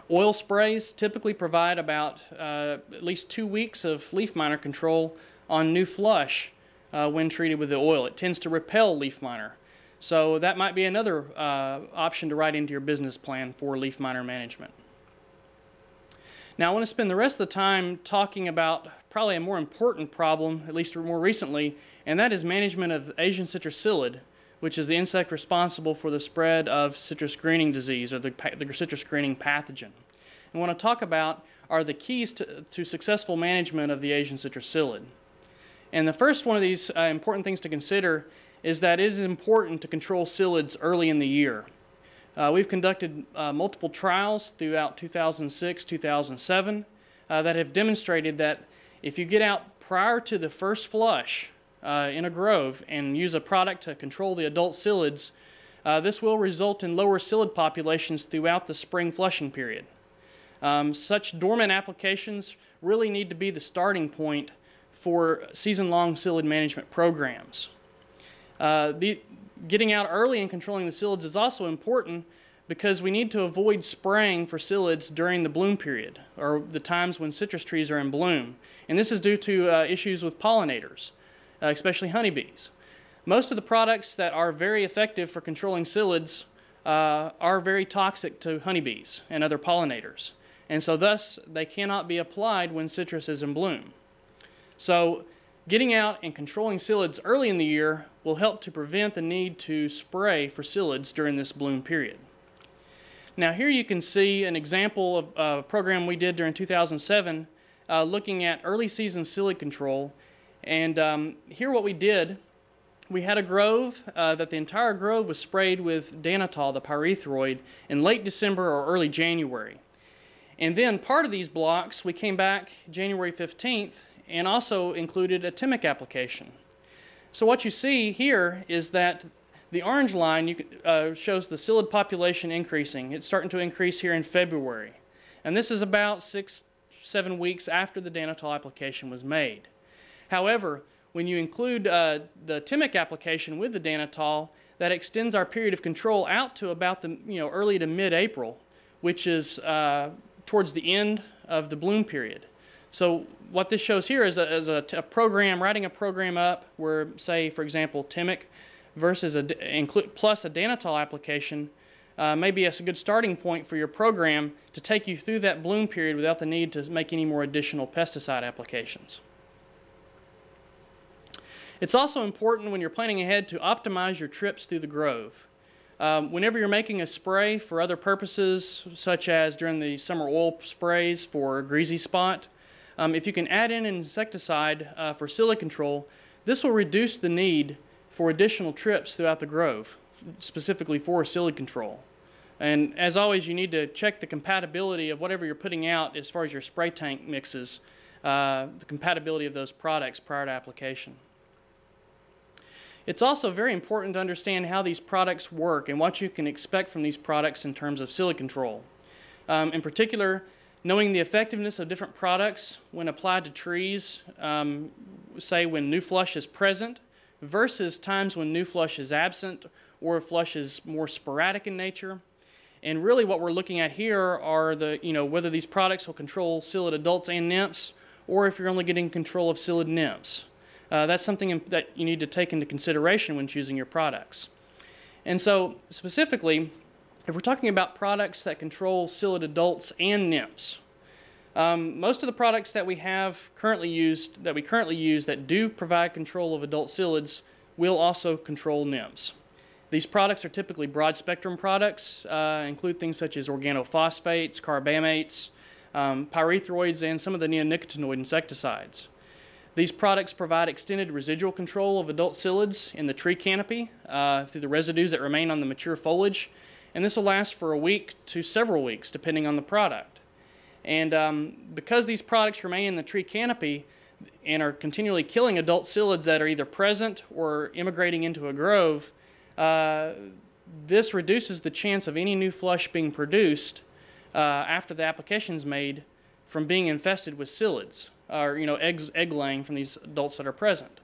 Oil sprays typically provide about at least 2 weeks of leaf miner control on new flush when treated with the oil. It tends to repel leaf miner. So that might be another option to write into your business plan for leaf miner management. Now I want to spend the rest of the time talking about probably a more important problem, at least more recently, and that is management of Asian citrus psyllid, which is the insect responsible for the spread of citrus greening disease, or the citrus greening pathogen. And what I want to talk about are the keys to successful management of the Asian citrus psyllid. And the first one of these important things to consider is that it is important to control psyllids early in the year. We've conducted multiple trials throughout 2006, 2007 that have demonstrated that if you get out prior to the first flush in a grove and use a product to control the adult psyllids, this will result in lower psyllid populations throughout the spring flushing period. Such dormant applications really need to be the starting point for season-long psyllid management programs. Getting out early and controlling the psyllids is also important because we need to avoid spraying for psyllids during the bloom period, or the times when citrus trees are in bloom. And this is due to issues with pollinators, especially honeybees. Most of the products that are very effective for controlling psyllids are very toxic to honeybees and other pollinators. And so thus, they cannot be applied when citrus is in bloom. So getting out and controlling psyllids early in the year will help to prevent the need to spray for psyllids during this bloom period. Now here you can see an example of a program we did during 2007 looking at early season psyllid control. And here what we did we had a grove that the entire grove was sprayed with danitol, the pyrethroid, in late December or early January. And then part of these blocks, we came back January 15th and also included a Timic application. So what you see here is that the orange line shows the psyllid population increasing. It's starting to increase here in February. And this is about 6-7 weeks after the danitol application was made. However, when you include the Timic application with the danitol, that extends our period of control out to about the early to mid-April, which is towards the end of the bloom period. So what this shows here is a program, writing a program up where, say, for example, Timic versus plus a danitol application may be a good starting point for your program to take you through that bloom period without the need to make any more additional pesticide applications. It's also important when you're planning ahead to optimize your trips through the grove. Whenever you're making a spray for other purposes, such as during the summer oil sprays for a greasy spot, if you can add in an insecticide for psyllid control, this will reduce the need for additional trips throughout the grove, specifically for psyllid control. And as always, you need to check the compatibility of whatever you're putting out as far as your spray tank mixes, the compatibility of those products prior to application. It's also very important to understand how these products work and what you can expect from these products in terms of psyllid control. In particular, knowing the effectiveness of different products when applied to trees, say when new flush is present, versus times when new flush is absent or flush is more sporadic in nature. And really what we're looking at here are whether these products will control psyllid adults and nymphs, or if you're only getting control of psyllid nymphs. That's something that you need to take into consideration when choosing your products. And so specifically, if we're talking about products that control psyllid adults and nymphs, most of the products that we currently use that do provide control of adult psyllids will also control nymphs. These products are typically broad spectrum products, include things such as organophosphates, carbamates, pyrethroids, and some of the neonicotinoid insecticides. These products provide extended residual control of adult psyllids in the tree canopy through the residues that remain on the mature foliage, and this will last for a week to several weeks depending on the product. And because these products remain in the tree canopy and are continually killing adult psyllids that are either present or immigrating into a grove, this reduces the chance of any new flush being produced after the application is made from being infested with psyllids, or egg laying from these adults that are present.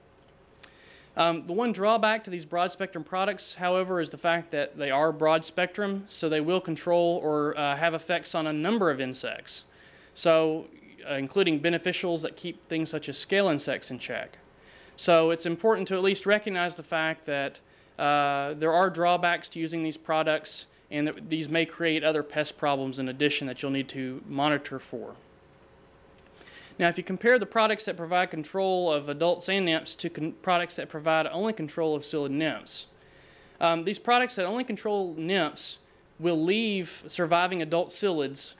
The one drawback to these broad spectrum products, however, is the fact that they are broad spectrum, so they will control or have effects on a number of insects, so including beneficials that keep things such as scale insects in check. So it's important to at least recognize the fact that there are drawbacks to using these products, and that these may create other pest problems in addition that you'll need to monitor for. Now, if you compare the products that provide control of adults and nymphs to products that provide only control of psyllid nymphs, these products that only control nymphs will leave surviving adult psyllids,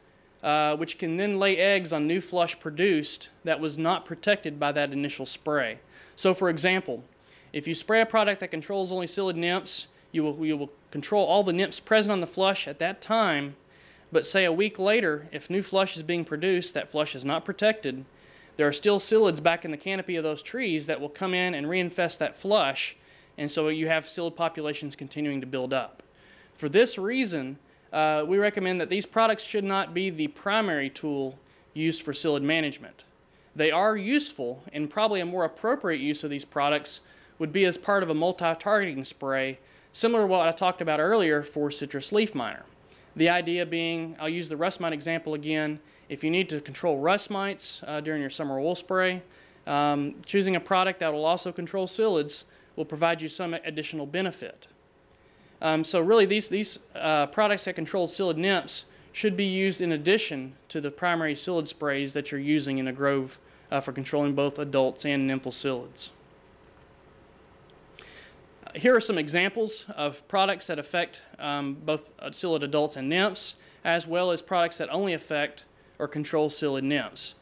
which can then lay eggs on new flush produced that was not protected by that initial spray. So, for example, if you spray a product that controls only psyllid nymphs, you will control all the nymphs present on the flush at that time. But say a week later, if new flush is being produced, that flush is not protected, there are still psyllids back in the canopy of those trees that will come in and reinfest that flush, and so you have psyllid populations continuing to build up. For this reason, we recommend that these products should not be the primary tool used for psyllid management. They are useful, and probably a more appropriate use of these products would be as part of a multi-targeting spray, similar to what I talked about earlier for citrus leaf miner. The idea being, I'll use the rust mite example again, if you need to control rust mites during your summer oil spray, choosing a product that will also control psyllids will provide you some additional benefit. So really these products that control psyllid nymphs should be used in addition to the primary psyllid sprays that you're using in a grove for controlling both adults and nymphal psyllids. Here are some examples of products that affect both psyllid adults and nymphs, as well as products that only affect or control psyllid nymphs.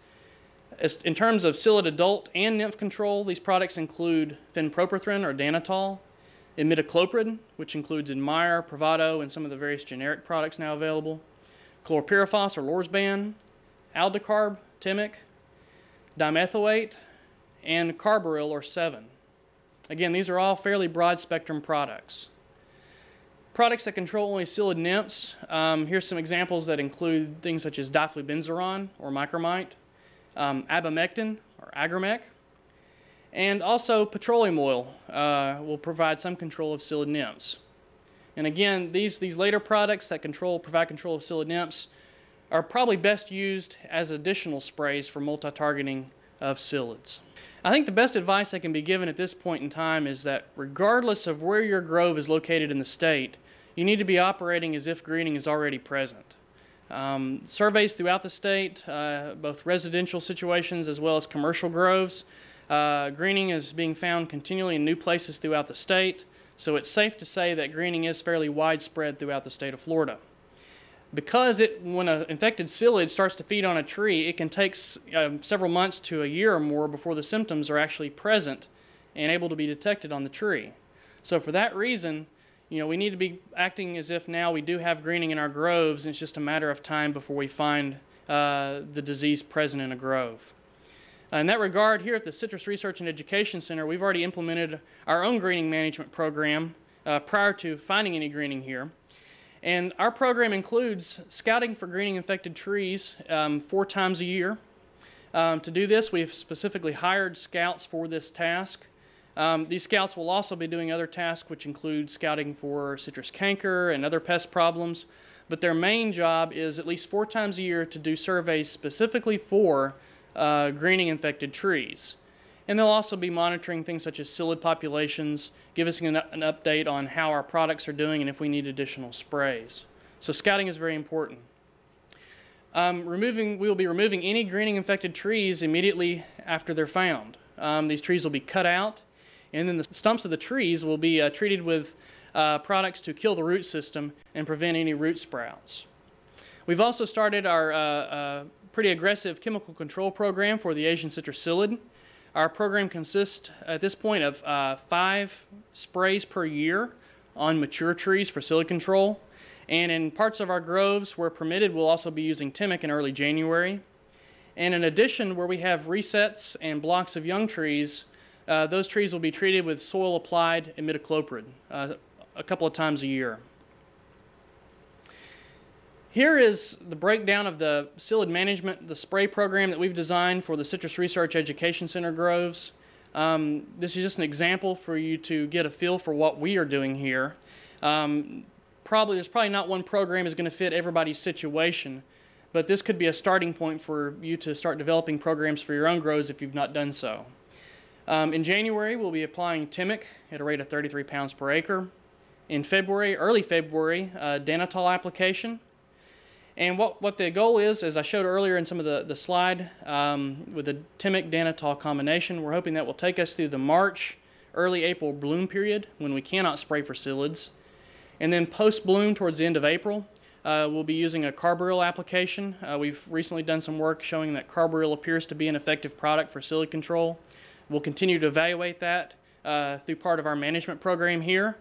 In terms of psyllid adult and nymph control, these products include fenpropyrethrin or danitol, imidacloprid, which includes Admire, Pravado, and some of the various generic products now available, chlorpyrifos or Lorsban, aldicarb, Timic, dimethoate, and carbaryl or 7. Again, these are all fairly broad spectrum products. Products that control only psyllid nymphs, here's some examples that include things such as diflubenzuron or micromite, abamectin or Agramec, and also petroleum oil will provide some control of psyllid nymphs. And again, these later products that provide control of psyllid nymphs are probably best used as additional sprays for multi-targeting of psyllids. I think the best advice that can be given at this point in time is that regardless of where your grove is located in the state, you need to be operating as if greening is already present. Surveys throughout the state, both residential situations as well as commercial groves, greening is being found continually in new places throughout the state, so it's safe to say that greening is fairly widespread throughout the state of Florida. Because when an infected psyllid starts to feed on a tree, it can take several months to a year or more before the symptoms are actually present and able to be detected on the tree. So for that reason, we need to be acting as if now we do have greening in our groves, and it's just a matter of time before we find the disease present in a grove. In that regard, here at the Citrus Research and Education Center, we've already implemented our own greening management program prior to finding any greening here. And our program includes scouting for greening infected trees 4 times a year. To do this, we've specifically hired scouts for this task. These scouts will also be doing other tasks, which include scouting for citrus canker and other pest problems. But their main job is at least 4 times a year to do surveys specifically for greening infected trees. And they'll also be monitoring things such as psyllid populations, give us an update on how our products are doing and if we need additional sprays. So scouting is very important. We will be removing any greening infected trees immediately after they're found. These trees will be cut out, and then the stumps of the trees will be treated with products to kill the root system and prevent any root sprouts. We've also started our pretty aggressive chemical control program for the Asian citrus psyllid. Our program consists at this point of 5 sprays per year on mature trees for psyllid control. And in parts of our groves where permitted, we'll also be using Timic in early January. And in addition, where we have resets and blocks of young trees, those trees will be treated with soil-applied imidacloprid a couple of times a year. Here is the breakdown of the psyllid management, the spray program that we've designed for the Citrus Research Education Center groves. This is just an example for you to get a feel for what we are doing here. There's probably not one program is going to fit everybody's situation, but this could be a starting point for you to start developing programs for your own groves if you've not done so. In January, we'll be applying Timic at a rate of 33 pounds per acre. In February, early February, danitol application. And what the goal is, as I showed earlier in some of the slide, with the Timic-danitol combination, we're hoping that will take us through the March, early April bloom period when we cannot spray for psyllids. And then post-bloom towards the end of April, we'll be using a carbaryl application. We've recently done some work showing that carbaryl appears to be an effective product for psyllid control. We'll continue to evaluate that through part of our management program here.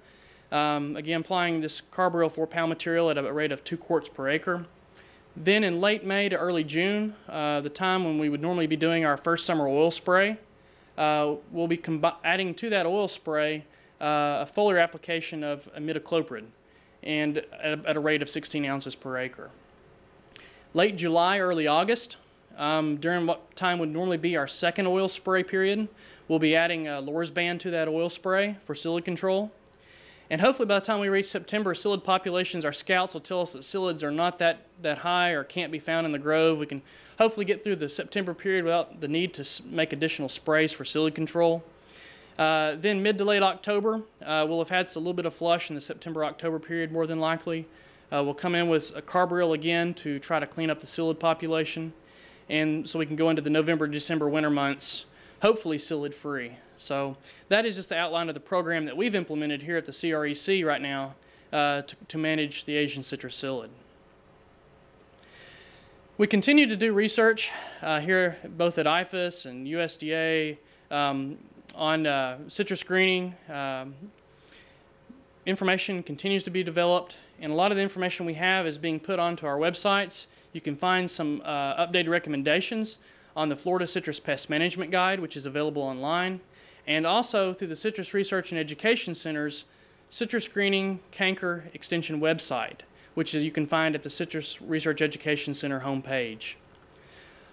Again, applying this carbaryl 4-pound material at a rate of 2 quarts per acre. Then in late May to early June, the time when we would normally be doing our first summer oil spray, we'll be adding to that oil spray a foliar application of imidacloprid, and at a rate of 16 ounces per acre. Late July, early August, during what time would normally be our second oil spray period, we'll be adding Lorsban to that oil spray for psyllid control. And hopefully by the time we reach September, psyllid populations, our scouts will tell us that psyllids are not that high or can't be found in the grove. We can hopefully get through the September period without the need to make additional sprays for psyllid control. Then mid to late October, we'll have had a little bit of flush in the September-October period more than likely. We'll come in with a carbaryl again to try to clean up the psyllid population. And so we can go into the November, December, winter months, hopefully psyllid free. So that is just the outline of the program that we've implemented here at the CREC right now to manage the Asian citrus psyllid. We continue to do research here both at IFAS and USDA on citrus greening. Information continues to be developed, and a lot of the information we have is being put onto our websites. You can find some updated recommendations on the Florida Citrus Pest Management Guide, which is available online, and also through the Citrus Research and Education Center's Citrus Greening Canker Extension website, which you can find at the Citrus Research Education Center homepage.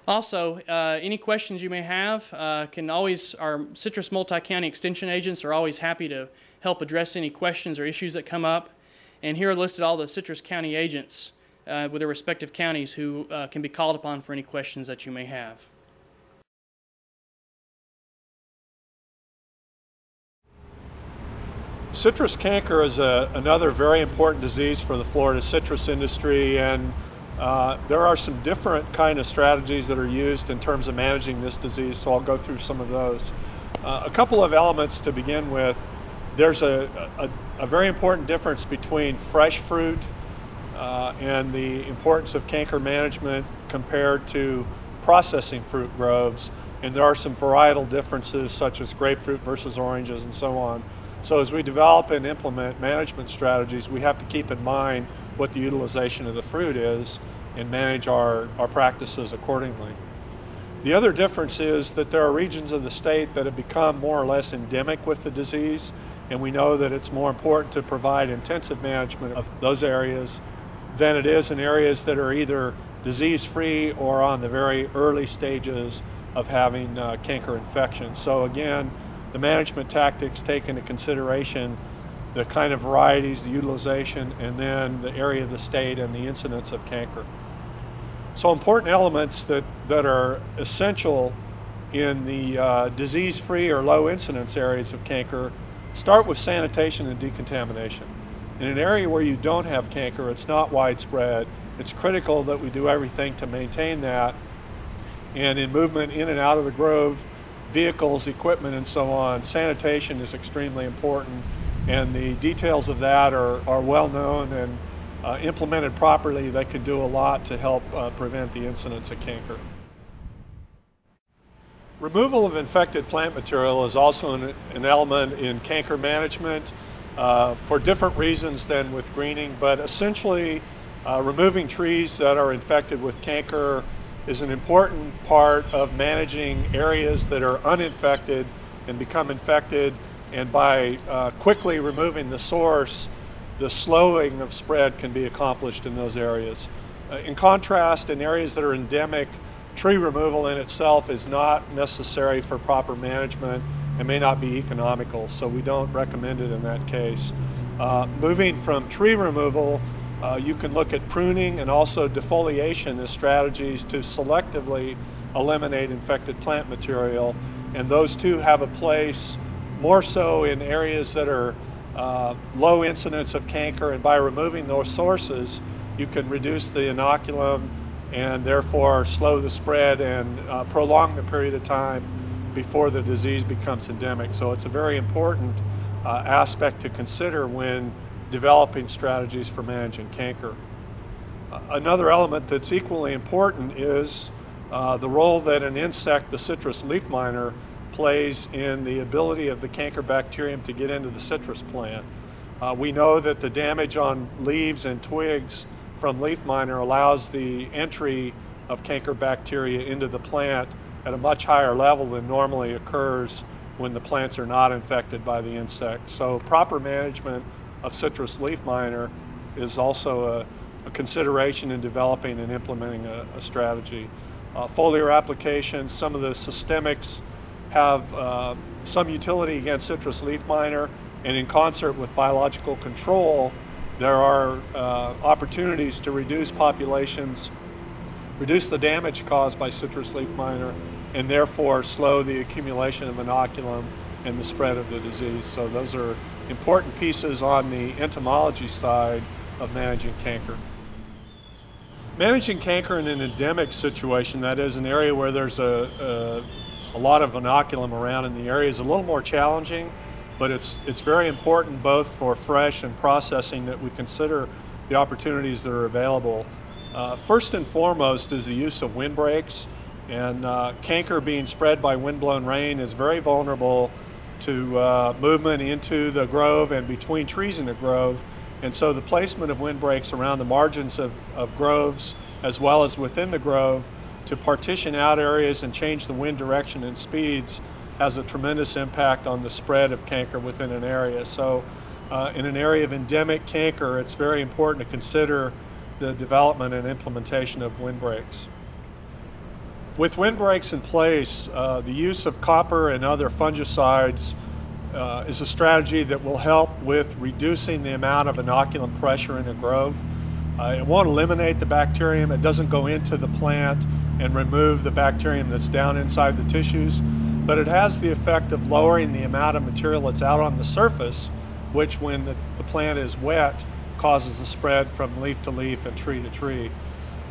Also, any questions you may have our Citrus Multi-County Extension agents are always happy to help address any questions or issues that come up. And here are listed all the Citrus County agents with their respective counties who can be called upon for any questions that you may have. Citrus canker is another very important disease for the Florida citrus industry, and there are some different kind of strategies that are used in terms of managing this disease, so I'll go through some of those. A couple of elements to begin with. There's a very important difference between fresh fruit and the importance of canker management compared to processing fruit groves, and there are some varietal differences such as grapefruit versus oranges and so on. So as we develop and implement management strategies, we have to keep in mind what the utilization of the fruit is and manage our practices accordingly. The other difference is that there are regions of the state that have become more or less endemic with the disease, and we know that it's more important to provide intensive management of those areas than it is in areas that are either disease-free or on the very early stages of having canker infection. So again, the management tactics take into consideration the kind of varieties, the utilization, and then the area of the state and the incidence of canker. So important elements that are essential in the disease-free or low incidence areas of canker start with sanitation and decontamination. In an area where you don't have canker, it's not widespread, it's critical that we do everything to maintain that. And in movement in and out of the grove, vehicles, equipment, and so on, sanitation is extremely important, and the details of that are well known, and implemented properly, they could do a lot to help prevent the incidence of canker. Removal of infected plant material is also an element in canker management for different reasons than with greening, but essentially removing trees that are infected with canker is an important part of managing areas that are uninfected and become infected, and by quickly removing the source, the slowing of spread can be accomplished in those areas. In contrast, in areas that are endemic, tree removal in itself is not necessary for proper management and may not be economical, so we don't recommend it in that case. Moving from tree removal, you can look at pruning and also defoliation as strategies to selectively eliminate infected plant material, and those two have a place more so in areas that are low incidence of canker, and by removing those sources you can reduce the inoculum and therefore slow the spread and prolong the period of time before the disease becomes endemic. So it's a very important aspect to consider when developing strategies for managing canker. Another element that's equally important is the role that an insect, the citrus leaf miner, plays in the ability of the canker bacterium to get into the citrus plant. We know that the damage on leaves and twigs from leaf miner allows the entry of canker bacteria into the plant at a much higher level than normally occurs when the plants are not infected by the insect. So proper management of citrus leaf miner is also a consideration in developing and implementing a strategy. Foliar applications, some of the systemics have some utility against citrus leaf miner, and in concert with biological control, there are opportunities to reduce populations, reduce the damage caused by citrus leaf miner, and therefore slow the accumulation of inoculum and the spread of the disease. So those are important pieces on the entomology side of managing canker. Managing canker in an endemic situation, that is an area where there's a lot of inoculum around in the area, is a little more challenging, but it's very important both for fresh and processing that we consider the opportunities that are available. First and foremost is the use of windbreaks, and canker being spread by windblown rain is very vulnerable to movement into the grove and between trees in the grove, and so the placement of windbreaks around the margins of groves as well as within the grove to partition out areas and change the wind direction and speeds has a tremendous impact on the spread of canker within an area. So in an area of endemic canker, it's very important to consider the development and implementation of windbreaks. With windbreaks in place, the use of copper and other fungicides is a strategy that will help with reducing the amount of inoculant pressure in a grove. It won't eliminate the bacterium, it doesn't go into the plant and remove the bacterium that's down inside the tissues, but it has the effect of lowering the amount of material that's out on the surface, which when the plant is wet causes the spread from leaf to leaf and tree to tree.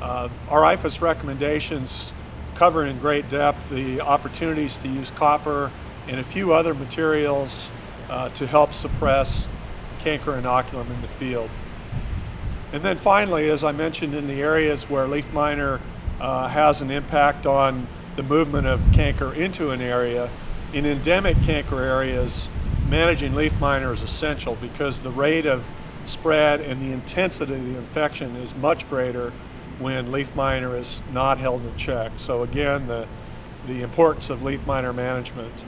Our IFAS recommendations cover in great depth the opportunities to use copper and a few other materials to help suppress canker inoculum in the field. And then finally, as I mentioned, in the areas where leaf miner has an impact on the movement of canker into an area, in endemic canker areas, managing leaf miner is essential because the rate of spread and the intensity of the infection is much greater when leaf miner is not held in check. So again, the importance of leaf miner management.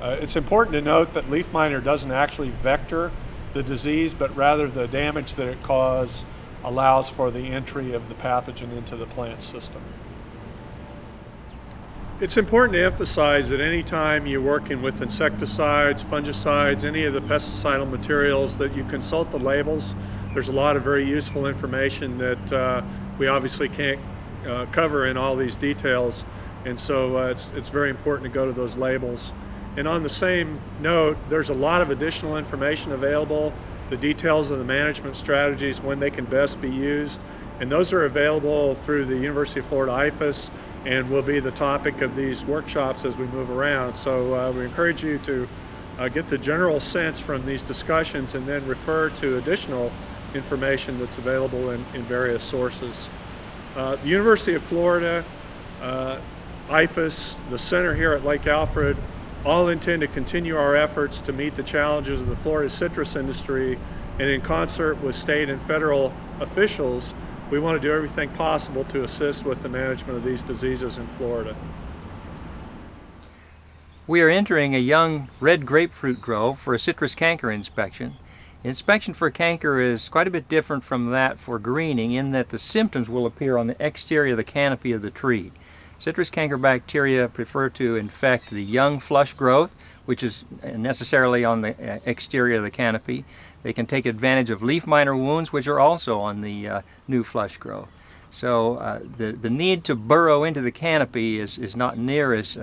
It's important to note that leaf miner doesn't actually vector the disease, but rather the damage that it causes allows for the entry of the pathogen into the plant system. It's important to emphasize that anytime you're working with insecticides, fungicides, any of the pesticidal materials, that you consult the labels. There's a lot of very useful information that we obviously can't cover in all these details, and so it's very important to go to those labels. And on the same note, there's a lot of additional information available, the details of the management strategies, when they can best be used, and those are available through the University of Florida IFAS and will be the topic of these workshops as we move around. So we encourage you to get the general sense from these discussions and then refer to additional information that's available in various sources. The University of Florida, IFAS, the center here at Lake Alfred, all intend to continue our efforts to meet the challenges of the Florida citrus industry, and in concert with state and federal officials, we want to do everything possible to assist with the management of these diseases in Florida. We are entering a young red grapefruit grove for a citrus canker inspection. Inspection for canker is quite a bit different from that for greening in that the symptoms will appear on the exterior of the canopy of the tree. Citrus canker bacteria prefer to infect the young flush growth, which is necessarily on the exterior of the canopy. They can take advantage of leaf miner wounds, which are also on the new flush growth. So the need to burrow into the canopy is not near as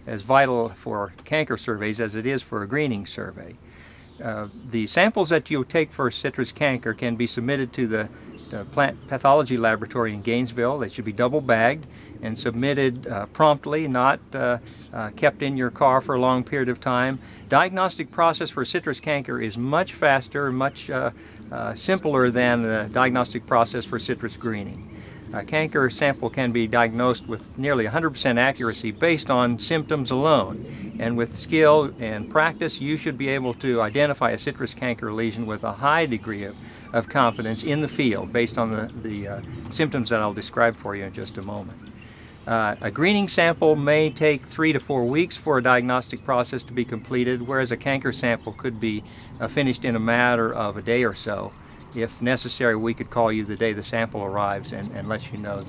vital for canker surveys as it is for a greening survey. The samples that you take for citrus canker can be submitted to the plant pathology laboratory in Gainesville. They should be double bagged and submitted promptly, not kept in your car for a long period of time. Diagnostic process for citrus canker is much faster, much simpler than the diagnostic process for citrus greening. A canker sample can be diagnosed with nearly 100% accuracy based on symptoms alone. And with skill and practice, you should be able to identify a citrus canker lesion with a high degree of confidence in the field based on the symptoms that I'll describe for you in just a moment. A greening sample may take 3 to 4 weeks for a diagnostic process to be completed, whereas a canker sample could be finished in a matter of a day or so. If necessary, we could call you the day the sample arrives and let you know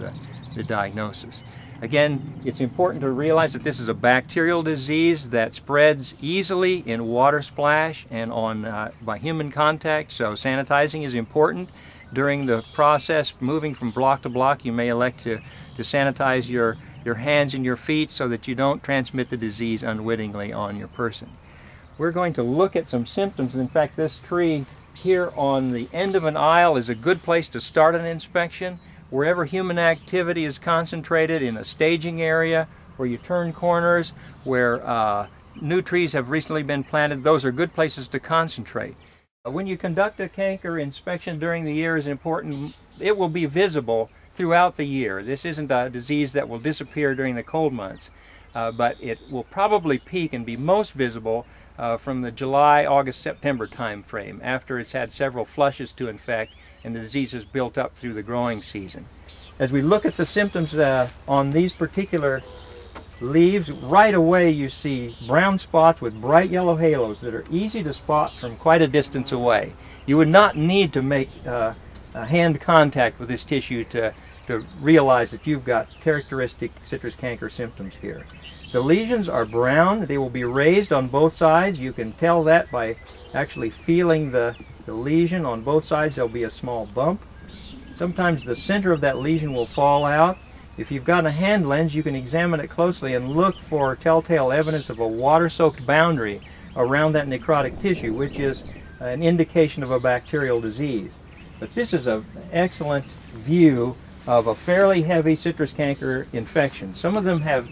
the diagnosis. Again, it's important to realize that this is a bacterial disease that spreads easily in water splash and by human contact, so sanitizing is important. During the process, moving from block to block, you may elect to sanitize your hands and your feet so that you don't transmit the disease unwittingly on your person. We're going to look at some symptoms. In fact, this tree here on the end of an aisle is a good place to start an inspection. Wherever human activity is concentrated, in a staging area, where you turn corners, where new trees have recently been planted, those are good places to concentrate. When you conduct a canker inspection during the year is important. It will be visible throughout the year. This isn't a disease that will disappear during the cold months, but it will probably peak and be most visible from the July, August, September time frame, after it's had several flushes to infect and the disease is built up through the growing season. As we look at the symptoms on these particular leaves, right away you see brown spots with bright yellow halos that are easy to spot from quite a distance away. You would not need to make hand contact with this tissue to realize that you've got characteristic citrus canker symptoms here. The lesions are brown. They will be raised on both sides. You can tell that by actually feeling the lesion on both sides. There'll be a small bump. Sometimes the center of that lesion will fall out. If you've got a hand lens, you can examine it closely and look for telltale evidence of a water-soaked boundary around that necrotic tissue, which is an indication of a bacterial disease. But this is an excellent view of a fairly heavy citrus canker infection. Some of them have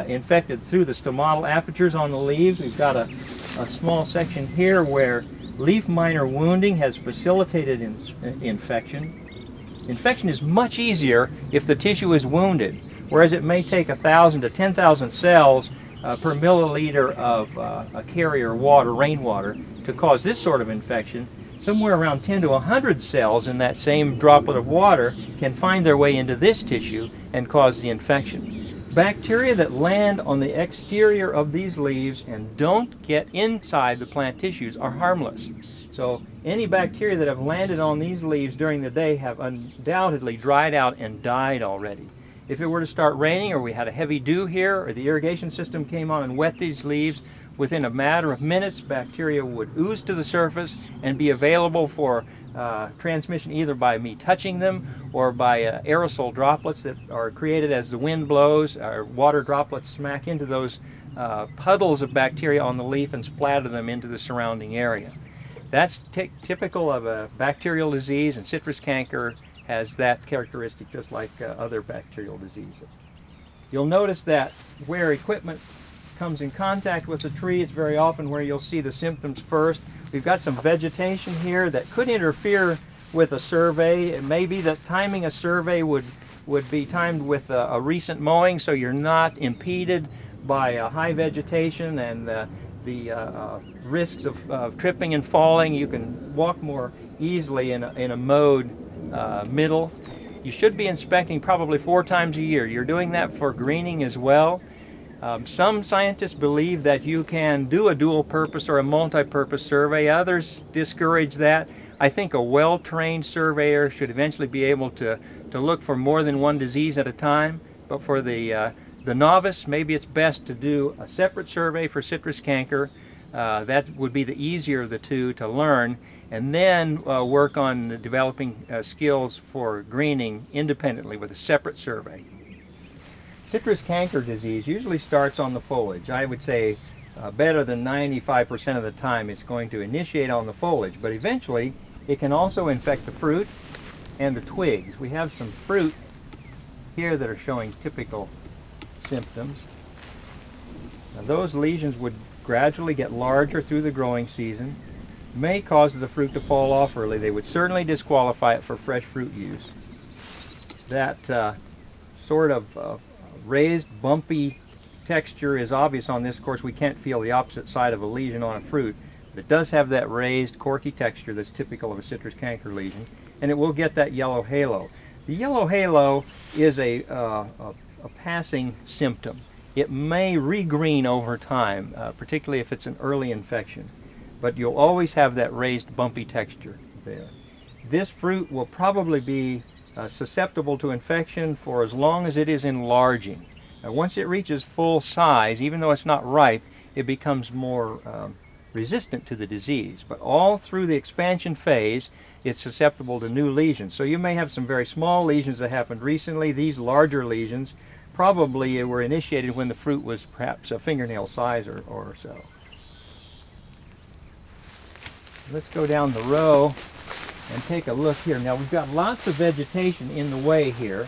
infected through the stomatal apertures on the leaves. We've got a small section here where leaf minor wounding has facilitated infection. Infection is much easier if the tissue is wounded, whereas it may take 1,000 to 10,000 cells per milliliter of a carrier water, rainwater, to cause this sort of infection. Somewhere around 10 to 100 cells in that same droplet of water can find their way into this tissue and cause the infection. Bacteria that land on the exterior of these leaves and don't get inside the plant tissues are harmless. So any bacteria that have landed on these leaves during the day have undoubtedly dried out and died already. If it were to start raining, or we had a heavy dew here, or the irrigation system came on and wet these leaves, within a matter of minutes bacteria would ooze to the surface and be available for transmission either by me touching them or by aerosol droplets that are created as the wind blows, or water droplets smack into those puddles of bacteria on the leaf and splatter them into the surrounding area. That's typical of a bacterial disease, and citrus canker has that characteristic just like other bacterial diseases. You'll notice that where equipment comes in contact with the tree, it's very often where you'll see the symptoms first. We've got some vegetation here that could interfere with a survey. It may be that timing a survey would be timed with a recent mowing, so you're not impeded by high vegetation and the risks of tripping and falling. You can walk more easily in a mowed middle. You should be inspecting probably 4 times a year. You're doing that for greening as well. Some scientists believe that you can do a dual purpose or a multi-purpose survey. Others discourage that. I think a well-trained surveyor should eventually be able to look for more than one disease at a time. But for the novice, maybe it's best to do a separate survey for citrus canker. That would be the easier of the two to learn, and then work on developing skills for greening independently with a separate survey. Citrus canker disease usually starts on the foliage. I would say better than 95% of the time it's going to initiate on the foliage, but eventually it can also infect the fruit and the twigs. We have some fruit here that are showing typical symptoms. Now, those lesions would gradually get larger through the growing season, may cause the fruit to fall off early. They would certainly disqualify it for fresh fruit use. That sort of raised, bumpy texture is obvious on this. Of course, we can't feel the opposite side of a lesion on a fruit, but it does have that raised, corky texture that's typical of a citrus canker lesion, and it will get that yellow halo. The yellow halo is a passing symptom. It may regreen over time, particularly if it's an early infection, but you'll always have that raised, bumpy texture there. This fruit will probably be susceptible to infection for as long as it is enlarging. Now, once it reaches full size, even though it's not ripe, it becomes more resistant to the disease. But all through the expansion phase, it's susceptible to new lesions. So you may have some very small lesions that happened recently. These larger lesions probably were initiated when the fruit was perhaps a fingernail size or so. Let's go down the row and take a look here. Now, we've got lots of vegetation in the way here,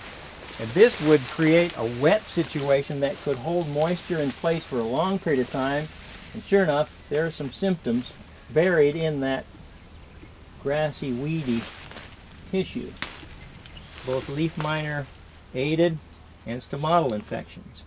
and this would create a wet situation that could hold moisture in place for a long period of time. And sure enough, there are some symptoms buried in that grassy, weedy tissue. both leaf miner aided and stomatal infections.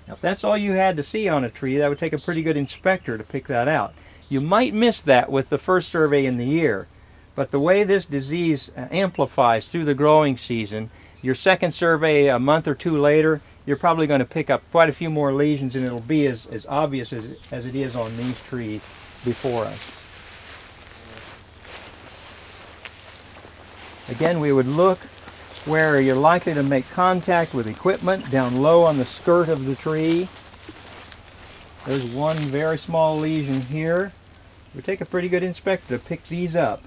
Now, if that's all you had to see on a tree, that would take a pretty good inspector to pick that out. You might miss that with the first survey in the year, but the way this disease amplifies through the growing season, your second survey a month or two later, you're probably going to pick up quite a few more lesions, and it'll be as obvious as it is on these trees before us. Again, we would look where you're likely to make contact with equipment, down low on the skirt of the tree. There's one very small lesion here. It would take a pretty good inspector to pick these up.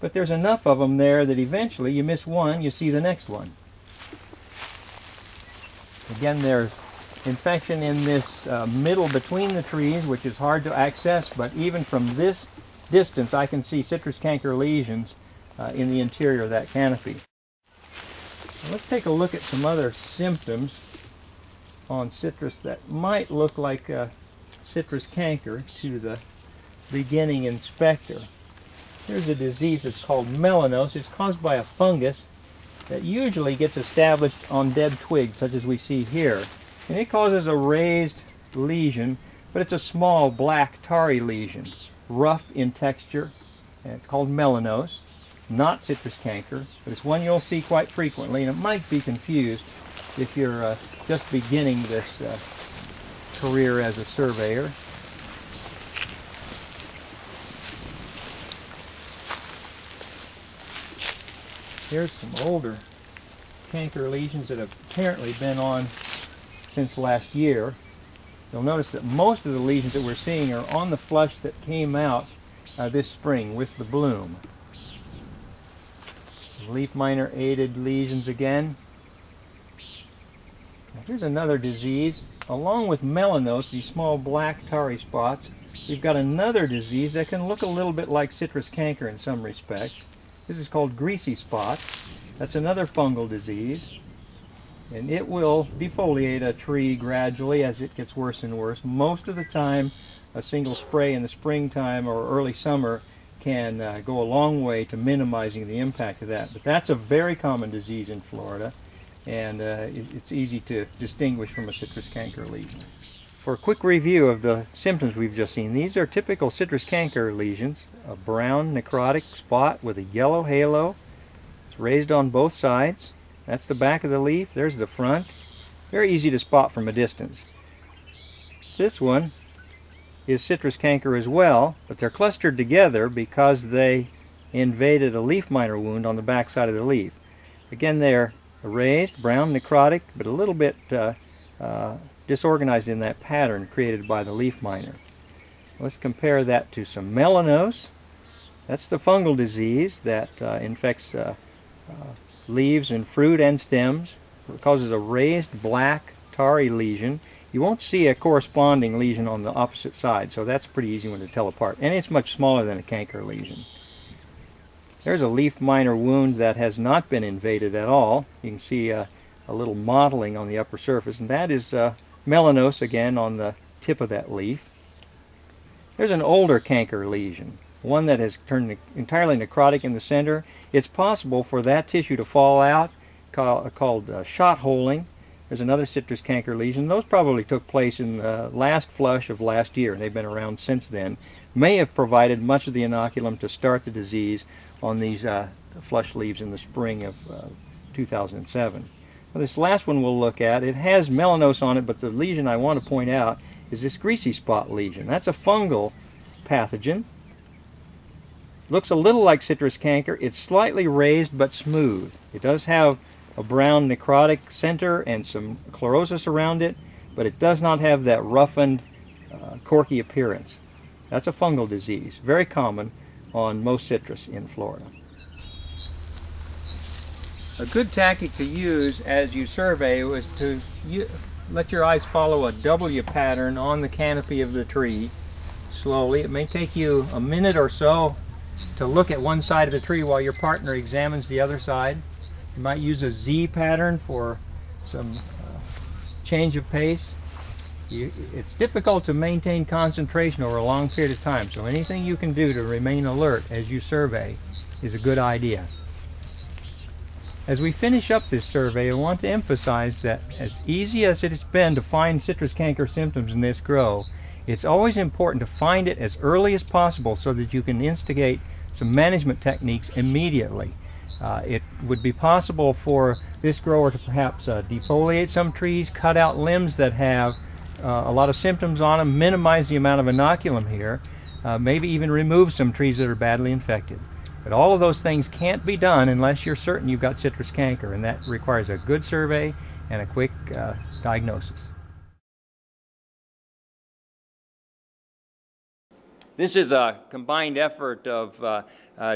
But there's enough of them there that eventually you miss one, you see the next one. Again, there's infection in this middle between the trees, which is hard to access, but even from this distance I can see citrus canker lesions in the interior of that canopy. Let's take a look at some other symptoms on citrus that might look like citrus canker to the beginning inspector. Here's a disease that's called melanose. It's caused by a fungus that usually gets established on dead twigs, such as we see here. And it causes a raised lesion, but it's a small black tarry lesion, rough in texture, and it's called melanose. Not citrus canker, but it's one you'll see quite frequently, and it might be confused if you're just beginning this career as a surveyor. Here's some older canker lesions that have apparently been on since last year. You'll notice that most of the lesions that we're seeing are on the flush that came out this spring with the bloom. Leaf miner aided lesions again. Now, here's another disease. Along with melanose, these small black tarry spots, we've got another disease that can look a little bit like citrus canker in some respects. This is called greasy spot. That's another fungal disease, and it will defoliate a tree gradually as it gets worse and worse. Most of the time, a single spray in the springtime or early summer can go a long way to minimizing the impact of that. But that's a very common disease in Florida, and it's easy to distinguish from a citrus canker lesion. For a quick review of the symptoms we've just seen, these are typical citrus canker lesions. A brown necrotic spot with a yellow halo. It's raised on both sides. That's the back of the leaf. There's the front. Very easy to spot from a distance. This one is citrus canker as well, but they're clustered together because they invaded a leaf miner wound on the back side of the leaf. Again, they're raised, brown, necrotic, but a little bit disorganized in that pattern created by the leaf miner. Let's compare that to some melanose. That's the fungal disease that infects leaves and fruit and stems. It causes a raised black tarry lesion. You won't see a corresponding lesion on the opposite side, so that's a pretty easy one to tell apart. And it's much smaller than a canker lesion. There's a leaf miner wound that has not been invaded at all. You can see a little mottling on the upper surface, and that is melanose again on the tip of that leaf. There's an older canker lesion, one that has turned entirely necrotic in the center. It's possible for that tissue to fall out, called shot holing. There's another citrus canker lesion. Those probably took place in the last flush of last year. They've been around since then. May have provided much of the inoculum to start the disease on these flush leaves in the spring of 2007. Now, this last one we'll look at, it has melanose on it, but the lesion I want to point out is this greasy spot lesion. That's a fungal pathogen. Looks a little like citrus canker. It's slightly raised but smooth. It does have a brown necrotic center and some chlorosis around it, but it does not have that roughened, corky appearance. That's a fungal disease, very common on most citrus in Florida. A good tactic to use as you survey was to let your eyes follow a W pattern on the canopy of the tree slowly. It may take you a minute or so to look at one side of the tree while your partner examines the other side. You might use a Z pattern for some change of pace. It's difficult to maintain concentration over a long period of time, so anything you can do to remain alert as you survey is a good idea. As we finish up this survey, I want to emphasize that as easy as it has been to find citrus canker symptoms in this grow, it's always important to find it as early as possible so that you can instigate some management techniques immediately. It would be possible for this grower to perhaps defoliate some trees, cut out limbs that have a lot of symptoms on them, minimize the amount of inoculum here, maybe even remove some trees that are badly infected. But all of those things can't be done unless you're certain you've got citrus canker, and that requires a good survey and a quick diagnosis. This is a combined effort of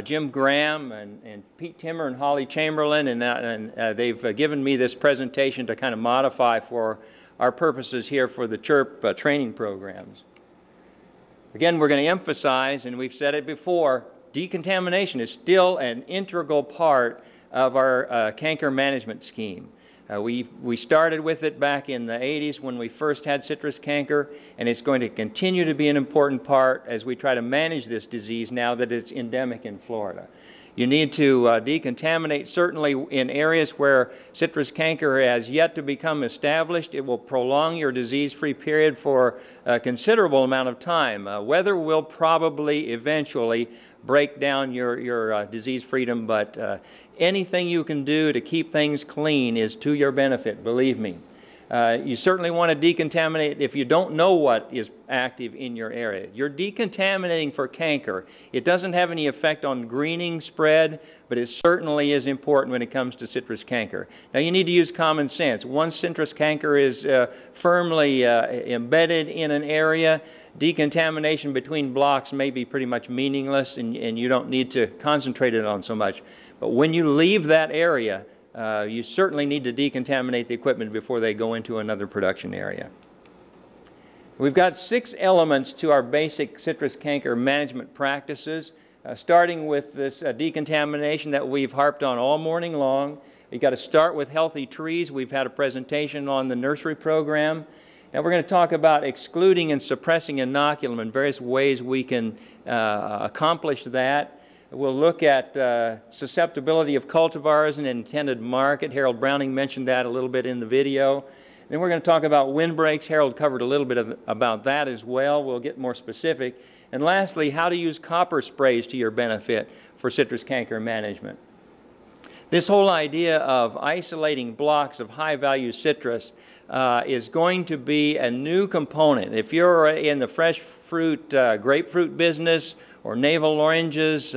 Jim Graham and Pete Timmer and Holly Chamberlain, and they've given me this presentation to kind of modify for our purposes here for the CHRP training programs. Again, we're going to emphasize, and we've said it before, decontamination is still an integral part of our canker management scheme. We started with it back in the 80s when we first had citrus canker, and it's going to continue to be an important part as we try to manage this disease now that it's endemic in Florida. You need to decontaminate certainly in areas where citrus canker has yet to become established. It will prolong your disease-free period for a considerable amount of time. Weather will probably eventually break down your disease freedom, but anything you can do to keep things clean is to your benefit, believe me. You certainly want to decontaminate if you don't know what is active in your area. You're decontaminating for canker. It doesn't have any effect on greening spread, but it certainly is important when it comes to citrus canker. Now you need to use common sense. Once citrus canker is firmly embedded in an area, decontamination between blocks may be pretty much meaningless, and you don't need to concentrate it on so much. But when you leave that area, you certainly need to decontaminate the equipment before they go into another production area. We've got 6 elements to our basic citrus canker management practices, starting with this decontamination that we've harped on all morning long. You've got to start with healthy trees. We've had a presentation on the nursery program. Now we're going to talk about excluding and suppressing inoculum and various ways we can accomplish that. We'll look at susceptibility of cultivars and intended market. Harold Browning mentioned that a little bit in the video. Then we're going to talk about windbreaks. Harold covered a little bit about that as well. We'll get more specific. And lastly, how to use copper sprays to your benefit for citrus canker management. This whole idea of isolating blocks of high-value citrus is going to be a new component. If you're in the fresh fruit, grapefruit business or navel oranges,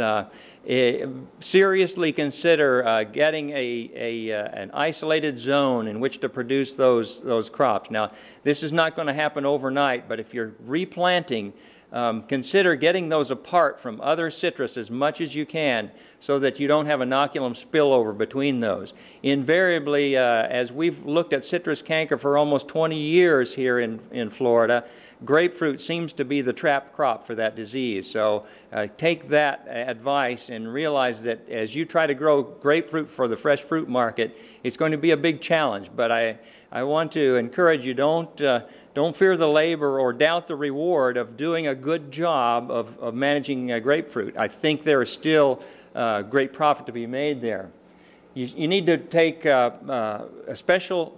seriously consider getting an isolated zone in which to produce those crops. Now, this is not going to happen overnight, but if you're replanting, consider getting those apart from other citrus as much as you can so that you don't have inoculum spillover between those. Invariably, as we've looked at citrus canker for almost 20 years here in Florida, grapefruit seems to be the trap crop for that disease. So take that advice and realize that as you try to grow grapefruit for the fresh fruit market, it's going to be a big challenge. But I want to encourage you, don't fear the labor or doubt the reward of doing a good job of managing grapefruit. I think there is still great profit to be made there. You need to take special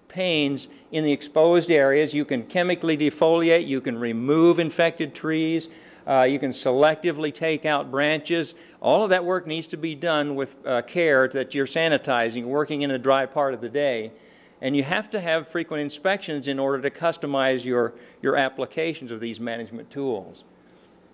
pains in the exposed areas. You can chemically defoliate, you can remove infected trees, you can selectively take out branches. All of that work needs to be done with care that you're sanitizing, working in a dry part of the day. And you have to have frequent inspections in order to customize your applications of these management tools.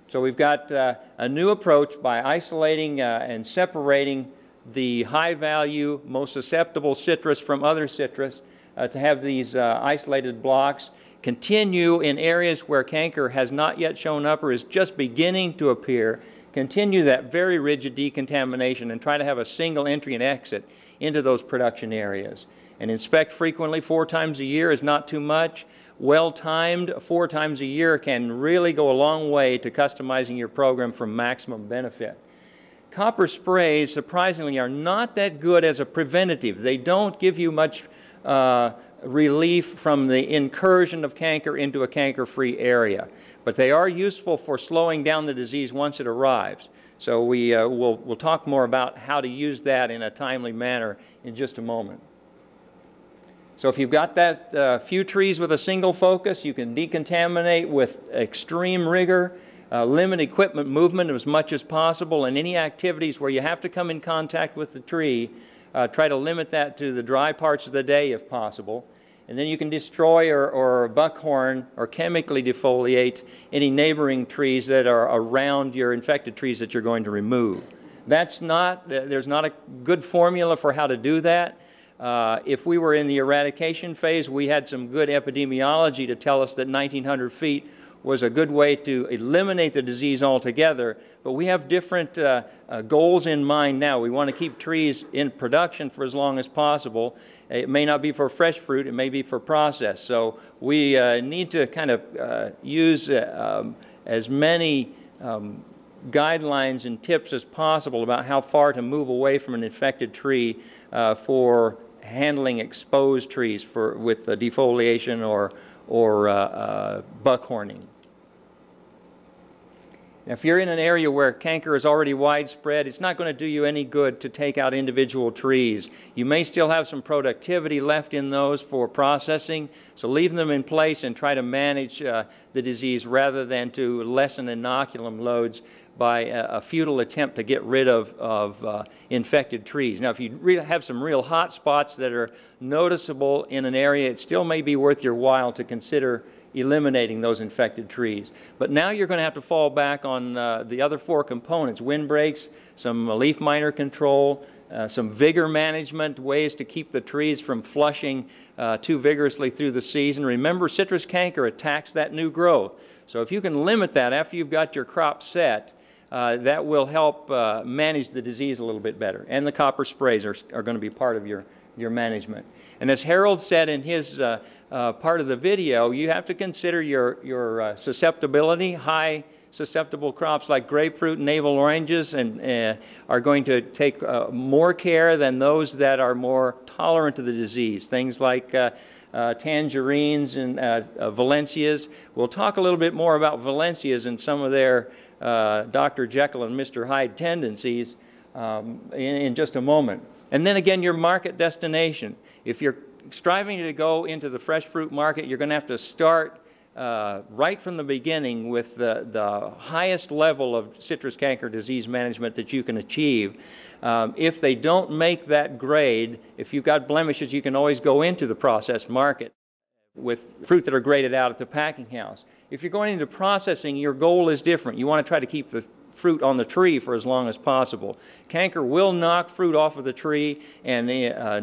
So we've got a new approach by isolating and separating the high-value, most susceptible citrus from other citrus to have these isolated blocks. Continue in areas where canker has not yet shown up or is just beginning to appear. Continue that very rigid decontamination and try to have a single entry and exit into those production areas. And inspect frequently. 4 times a year is not too much. Well-timed 4 times a year can really go a long way to customizing your program for maximum benefit. Copper sprays, surprisingly, are not that good as a preventative. They don't give you much relief from the incursion of canker into a canker-free area. But they are useful for slowing down the disease once it arrives. So we'll talk more about how to use that in a timely manner in just a moment. So if you've got that few trees with a single focus, you can decontaminate with extreme rigor, limit equipment movement as much as possible, and any activities where you have to come in contact with the tree, try to limit that to the dry parts of the day if possible. And then you can destroy or buckhorn or chemically defoliate any neighboring trees that are around your infected trees that you're going to remove. There's not a good formula for how to do that. If we were in the eradication phase, we had some good epidemiology to tell us that 1,900 feet was a good way to eliminate the disease altogether, but we have different goals in mind now. We want to keep trees in production for as long as possible. It may not be for fresh fruit, it may be for process. So we need to kind of use as many guidelines and tips as possible about how far to move away from an infected tree for handling exposed trees with defoliation or buckhorning. If you're in an area where canker is already widespread, it's not going to do you any good to take out individual trees. You may still have some productivity left in those for processing, so leave them in place and try to manage the disease rather than to lessen inoculum loads by a futile attempt to get rid of infected trees. Now, if you have some real hot spots that are noticeable in an area, it still may be worth your while to consider eliminating those infected trees. But now you're going to have to fall back on the other four components: windbreaks, some leaf miner control, some vigor management, ways to keep the trees from flushing too vigorously through the season. Remember, citrus canker attacks that new growth. So if you can limit that after you've got your crop set, that will help manage the disease a little bit better. And the copper sprays are going to be part of your management. And as Harold said in his part of the video, you have to consider your susceptibility. High susceptible crops like grapefruit and navel oranges are going to take more care than those that are more tolerant to the disease. Things like tangerines and Valencias. We'll talk a little bit more about Valencias and some of their Dr. Jekyll and Mr. Hyde tendencies in just a moment. And then again, your market destination. If you're striving to go into the fresh fruit market, you're going to have to start right from the beginning with the highest level of citrus canker disease management that you can achieve. If they don't make that grade, if you've got blemishes, you can always go into the processed market with fruit that are graded out at the packing house. If you're going into processing, your goal is different. You want to try to keep the fruit on the tree for as long as possible. Canker will knock fruit off of the tree and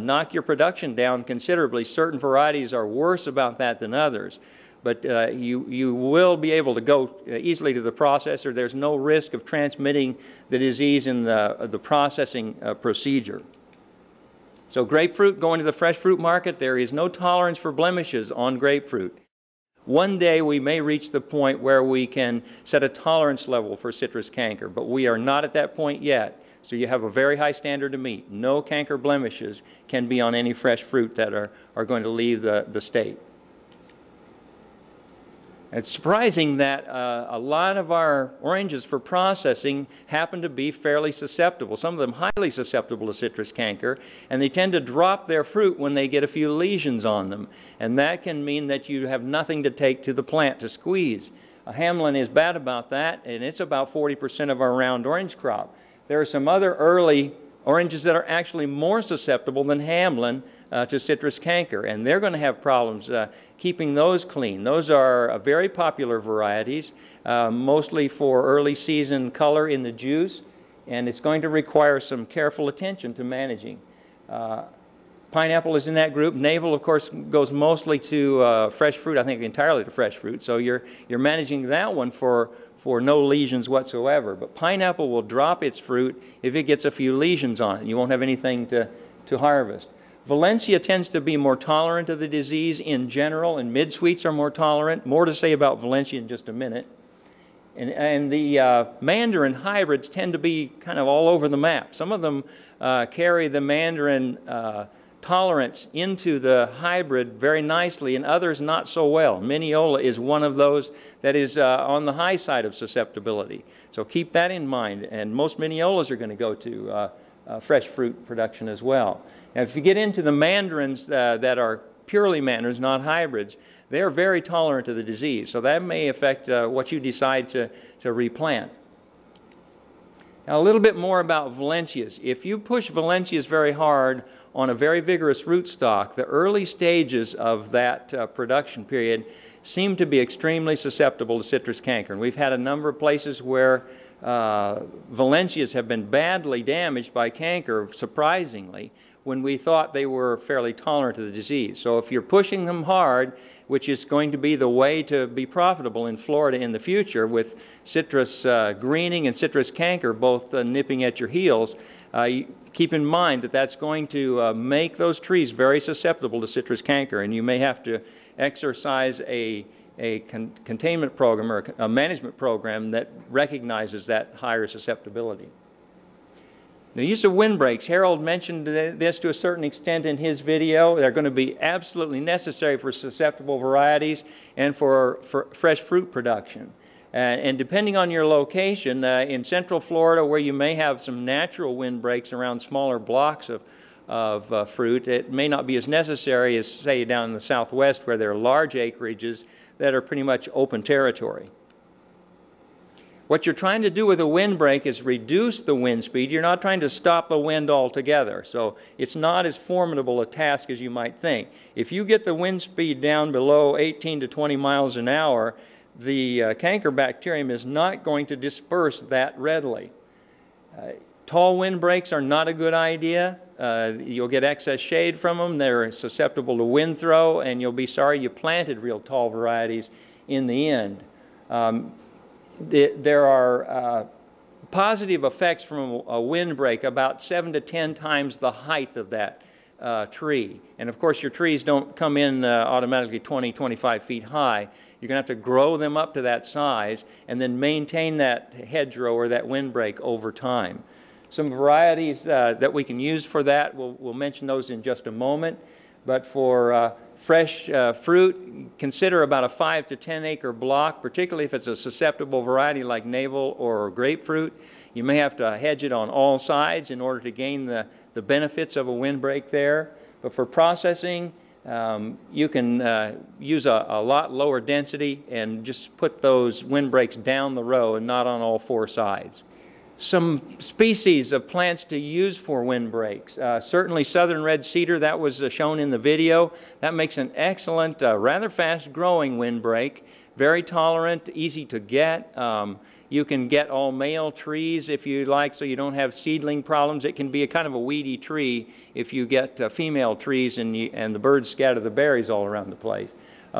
knock your production down considerably. Certain varieties are worse about that than others. But you will be able to go easily to the processor. There's no risk of transmitting the disease in the processing procedure. So grapefruit, going to the fresh fruit market, there is no tolerance for blemishes on grapefruit. One day we may reach the point where we can set a tolerance level for citrus canker, but we are not at that point yet. So you have a very high standard to meet. No canker blemishes can be on any fresh fruit that are going to leave the state. It's surprising that a lot of our oranges for processing happen to be fairly susceptible, some of them highly susceptible to citrus canker, and they tend to drop their fruit when they get a few lesions on them. And that can mean that you have nothing to take to the plant to squeeze. Hamlin is bad about that, and it's about 40% of our round orange crop. There are some other early oranges that are actually more susceptible than Hamlin to citrus canker, and they're going to have problems keeping those clean. Those are very popular varieties, mostly for early season color in the juice, and it's going to require some careful attention to managing. Pineapple is in that group. Navel, of course, goes mostly to fresh fruit, I think entirely to fresh fruit, so you're managing that one for no lesions whatsoever. But pineapple will drop its fruit if it gets a few lesions on it. You won't have anything to harvest. Valencia tends to be more tolerant of the disease in general, and mid-sweets are more tolerant. More to say about Valencia in just a minute. And the mandarin hybrids tend to be kind of all over the map. Some of them carry the mandarin tolerance into the hybrid very nicely and others not so well. Mineola is one of those that is on the high side of susceptibility. So keep that in mind, and most Mineolas are going to go to fresh fruit production as well. Now, if you get into the mandarins that are purely mandarins, not hybrids, they are very tolerant to the disease. So that may affect what you decide to replant. Now, a little bit more about Valencias. If you push Valencias very hard on a very vigorous rootstock, the early stages of that production period seem to be extremely susceptible to citrus canker. And we've had a number of places where Valencias have been badly damaged by canker, surprisingly, when we thought they were fairly tolerant to the disease. So if you're pushing them hard, which is going to be the way to be profitable in Florida in the future with citrus greening and citrus canker both nipping at your heels, keep in mind that that's going to make those trees very susceptible to citrus canker, and you may have to exercise a containment program or a management program that recognizes that higher susceptibility. The use of windbreaks, Harold mentioned this to a certain extent in his video. They're going to be absolutely necessary for susceptible varieties and for fresh fruit production. And depending on your location, in Central Florida, where you may have some natural windbreaks around smaller blocks of fruit, it may not be as necessary as, say, down in the Southwest, where there are large acreages that are pretty much open territory. What you're trying to do with a windbreak is reduce the wind speed. You're not trying to stop the wind altogether. So it's not as formidable a task as you might think. If you get the wind speed down below 18 to 20 miles an hour, the canker bacterium is not going to disperse that readily. Tall windbreaks are not a good idea. You'll get excess shade from them. They're susceptible to wind throw, and you'll be sorry you planted real tall varieties in the end. There are positive effects from a windbreak about 7 to 10 times the height of that tree. And of course, your trees don't come in automatically 20, 25 feet high. You're going to have to grow them up to that size and then maintain that hedgerow or that windbreak over time. Some varieties that we can use for that, we'll mention those in just a moment. But for fresh fruit, consider about a 5 to 10 acre block, particularly if it's a susceptible variety like navel or grapefruit. You may have to hedge it on all sides in order to gain the benefits of a windbreak there. But for processing, you can use a lot lower density and just put those windbreaks down the row and not on all four sides. Some species of plants to use for windbreaks. Certainly southern red cedar, that was shown in the video. That makes an excellent, rather fast-growing windbreak. Very tolerant, easy to get. You can get all male trees if you like, so you don't have seedling problems. It can be a kind of a weedy tree if you get female trees and the birds scatter the berries all around the place.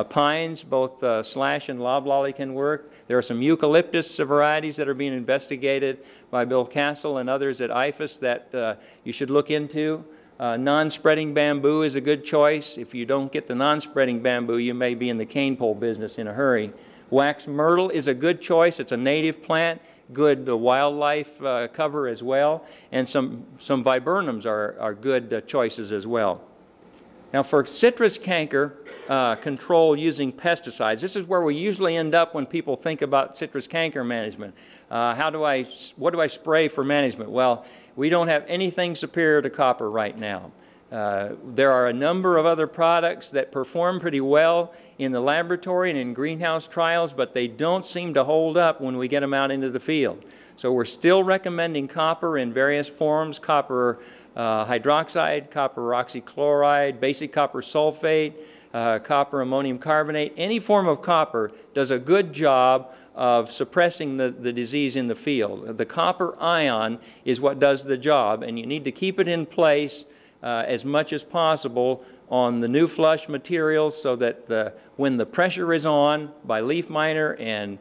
Pines, both slash and loblolly can work. There are some eucalyptus varieties that are being investigated by Bill Castle and others at IFAS that you should look into. Non-spreading bamboo is a good choice. If you don't get the non-spreading bamboo, you may be in the cane pole business in a hurry. Wax myrtle is a good choice. It's a native plant, good wildlife cover as well. And some viburnums are good choices as well. Now, for citrus canker control using pesticides, this is where we usually end up when people think about citrus canker management. What do I spray for management? Well, we don't have anything superior to copper right now. There are a number of other products that perform pretty well in the laboratory and in greenhouse trials, but they don't seem to hold up when we get them out into the field. So we're still recommending copper in various forms, copper hydroxide, copper oxychloride, basic copper sulfate, copper ammonium carbonate. Any form of copper does a good job of suppressing the disease in the field. The copper ion is what does the job, and you need to keep it in place as much as possible on the new flush materials so that when the pressure is on by leaf miner and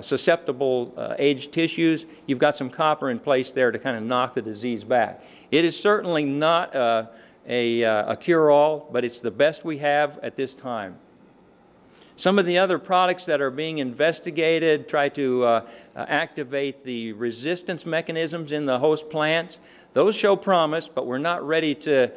susceptible aged tissues, you've got some copper in place there to kind of knock the disease back. It is certainly not a cure-all, but it's the best we have at this time. Some of the other products that are being investigated try to activate the resistance mechanisms in the host plants. Those show promise, but we're not ready to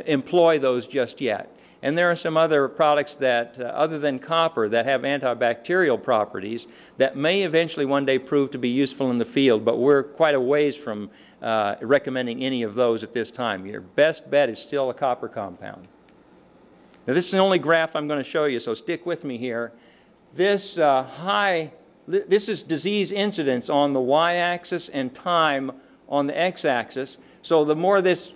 employ those just yet. And there are some other products that, other than copper, that have antibacterial properties that may eventually one day prove to be useful in the field, but we're quite a ways from recommending any of those at this time. Your best bet is still a copper compound. Now, this is the only graph I'm going to show you, so stick with me here. This this is disease incidence on the y-axis and time on the x-axis. So the more this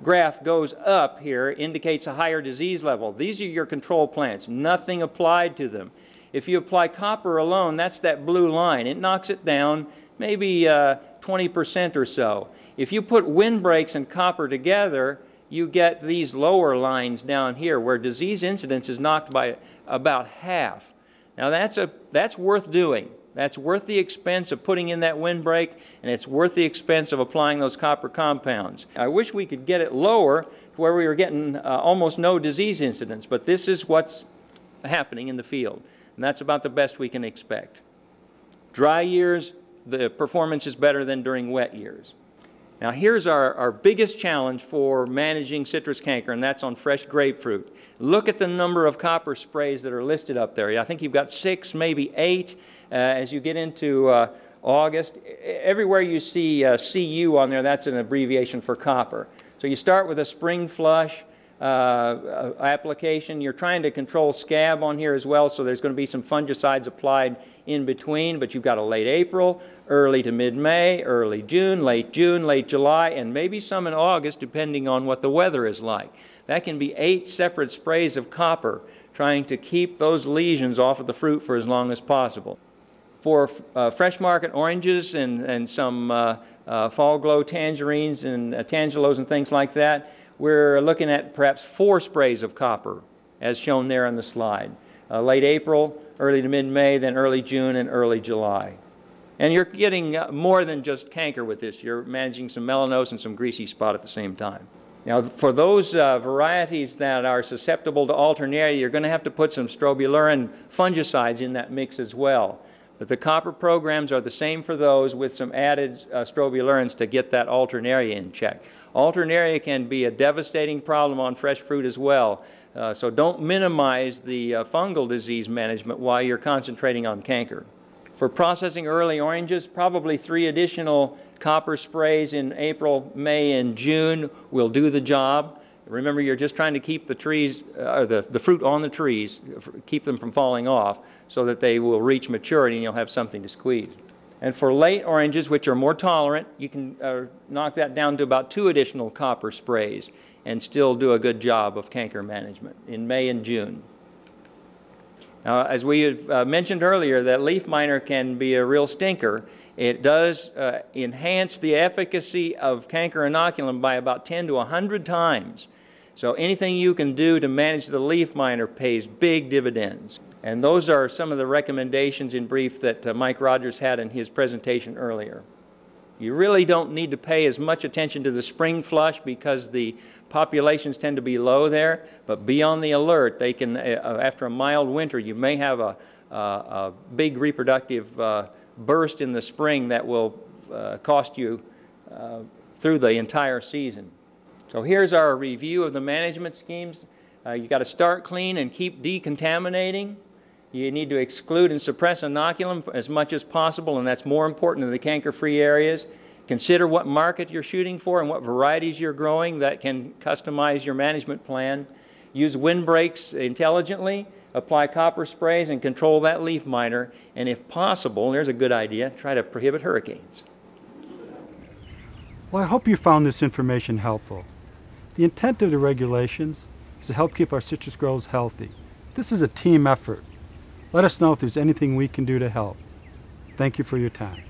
graph goes up here, indicates a higher disease level. These are your control plants, nothing applied to them. If you apply copper alone, that's that blue line. It knocks it down maybe 20% or so. If you put windbreaks and copper together, you get these lower lines down here where disease incidence is knocked by about half. Now that's worth doing. That's worth the expense of putting in that windbreak, and it's worth the expense of applying those copper compounds. I wish we could get it lower to where we were getting almost no disease incidence, but this is what's happening in the field, and that's about the best we can expect. Dry years, the performance is better than during wet years. Now here's our biggest challenge for managing citrus canker, and that's on fresh grapefruit. Look at the number of copper sprays that are listed up there. I think you've got 6, maybe 8 as you get into August. Everywhere you see CU on there, that's an abbreviation for copper. So you start with a spring flush application. You're trying to control scab on here as well, so there's going to be some fungicides applied in between, but you've got a late April, early to mid-May, early June, late July, and maybe some in August, depending on what the weather is like. That can be 8 separate sprays of copper, trying to keep those lesions off of the fruit for as long as possible. For fresh market oranges and some fall glow tangerines and tangelos and things like that, we're looking at perhaps 4 sprays of copper, as shown there on the slide. Late April, early to mid-May, then early June and early July. And you're getting more than just canker with this. You're managing some melanose and some greasy spot at the same time. Now, for those varieties that are susceptible to alternaria, you're going to have to put some strobilurin fungicides in that mix as well. But the copper programs are the same for those, with some added strobilurins to get that alternaria in check. Alternaria can be a devastating problem on fresh fruit as well. So don't minimize the fungal disease management while you're concentrating on canker. For processing early oranges, probably 3 additional copper sprays in April, May, and June will do the job. Remember, you're just trying to keep the trees, the fruit on the trees, keep them from falling off so that they will reach maturity and you'll have something to squeeze. And for late oranges, which are more tolerant, you can knock that down to about 2 additional copper sprays and still do a good job of canker management in May and June. Now, as we have mentioned earlier, that leaf miner can be a real stinker. It does enhance the efficacy of canker inoculum by about 10 to 100 times. So anything you can do to manage the leaf miner pays big dividends. And those are some of the recommendations in brief that Mike Rogers had in his presentation earlier. You really don't need to pay as much attention to the spring flush because the populations tend to be low there, but be on the alert. They can, after a mild winter, you may have a big reproductive burst in the spring that will cost you through the entire season. So here's our review of the management schemes. You've got to start clean and keep decontaminating. You need to exclude and suppress inoculum as much as possible, and that's more important in the canker-free areas. Consider what market you're shooting for and what varieties you're growing. That can customize your management plan. Use windbreaks intelligently, apply copper sprays, and control that leaf miner. And if possible, and there's a good idea, try to prohibit hurricanes. Well, I hope you found this information helpful. The intent of the regulations is to help keep our citrus groves healthy. This is a team effort. Let us know if there's anything we can do to help. Thank you for your time.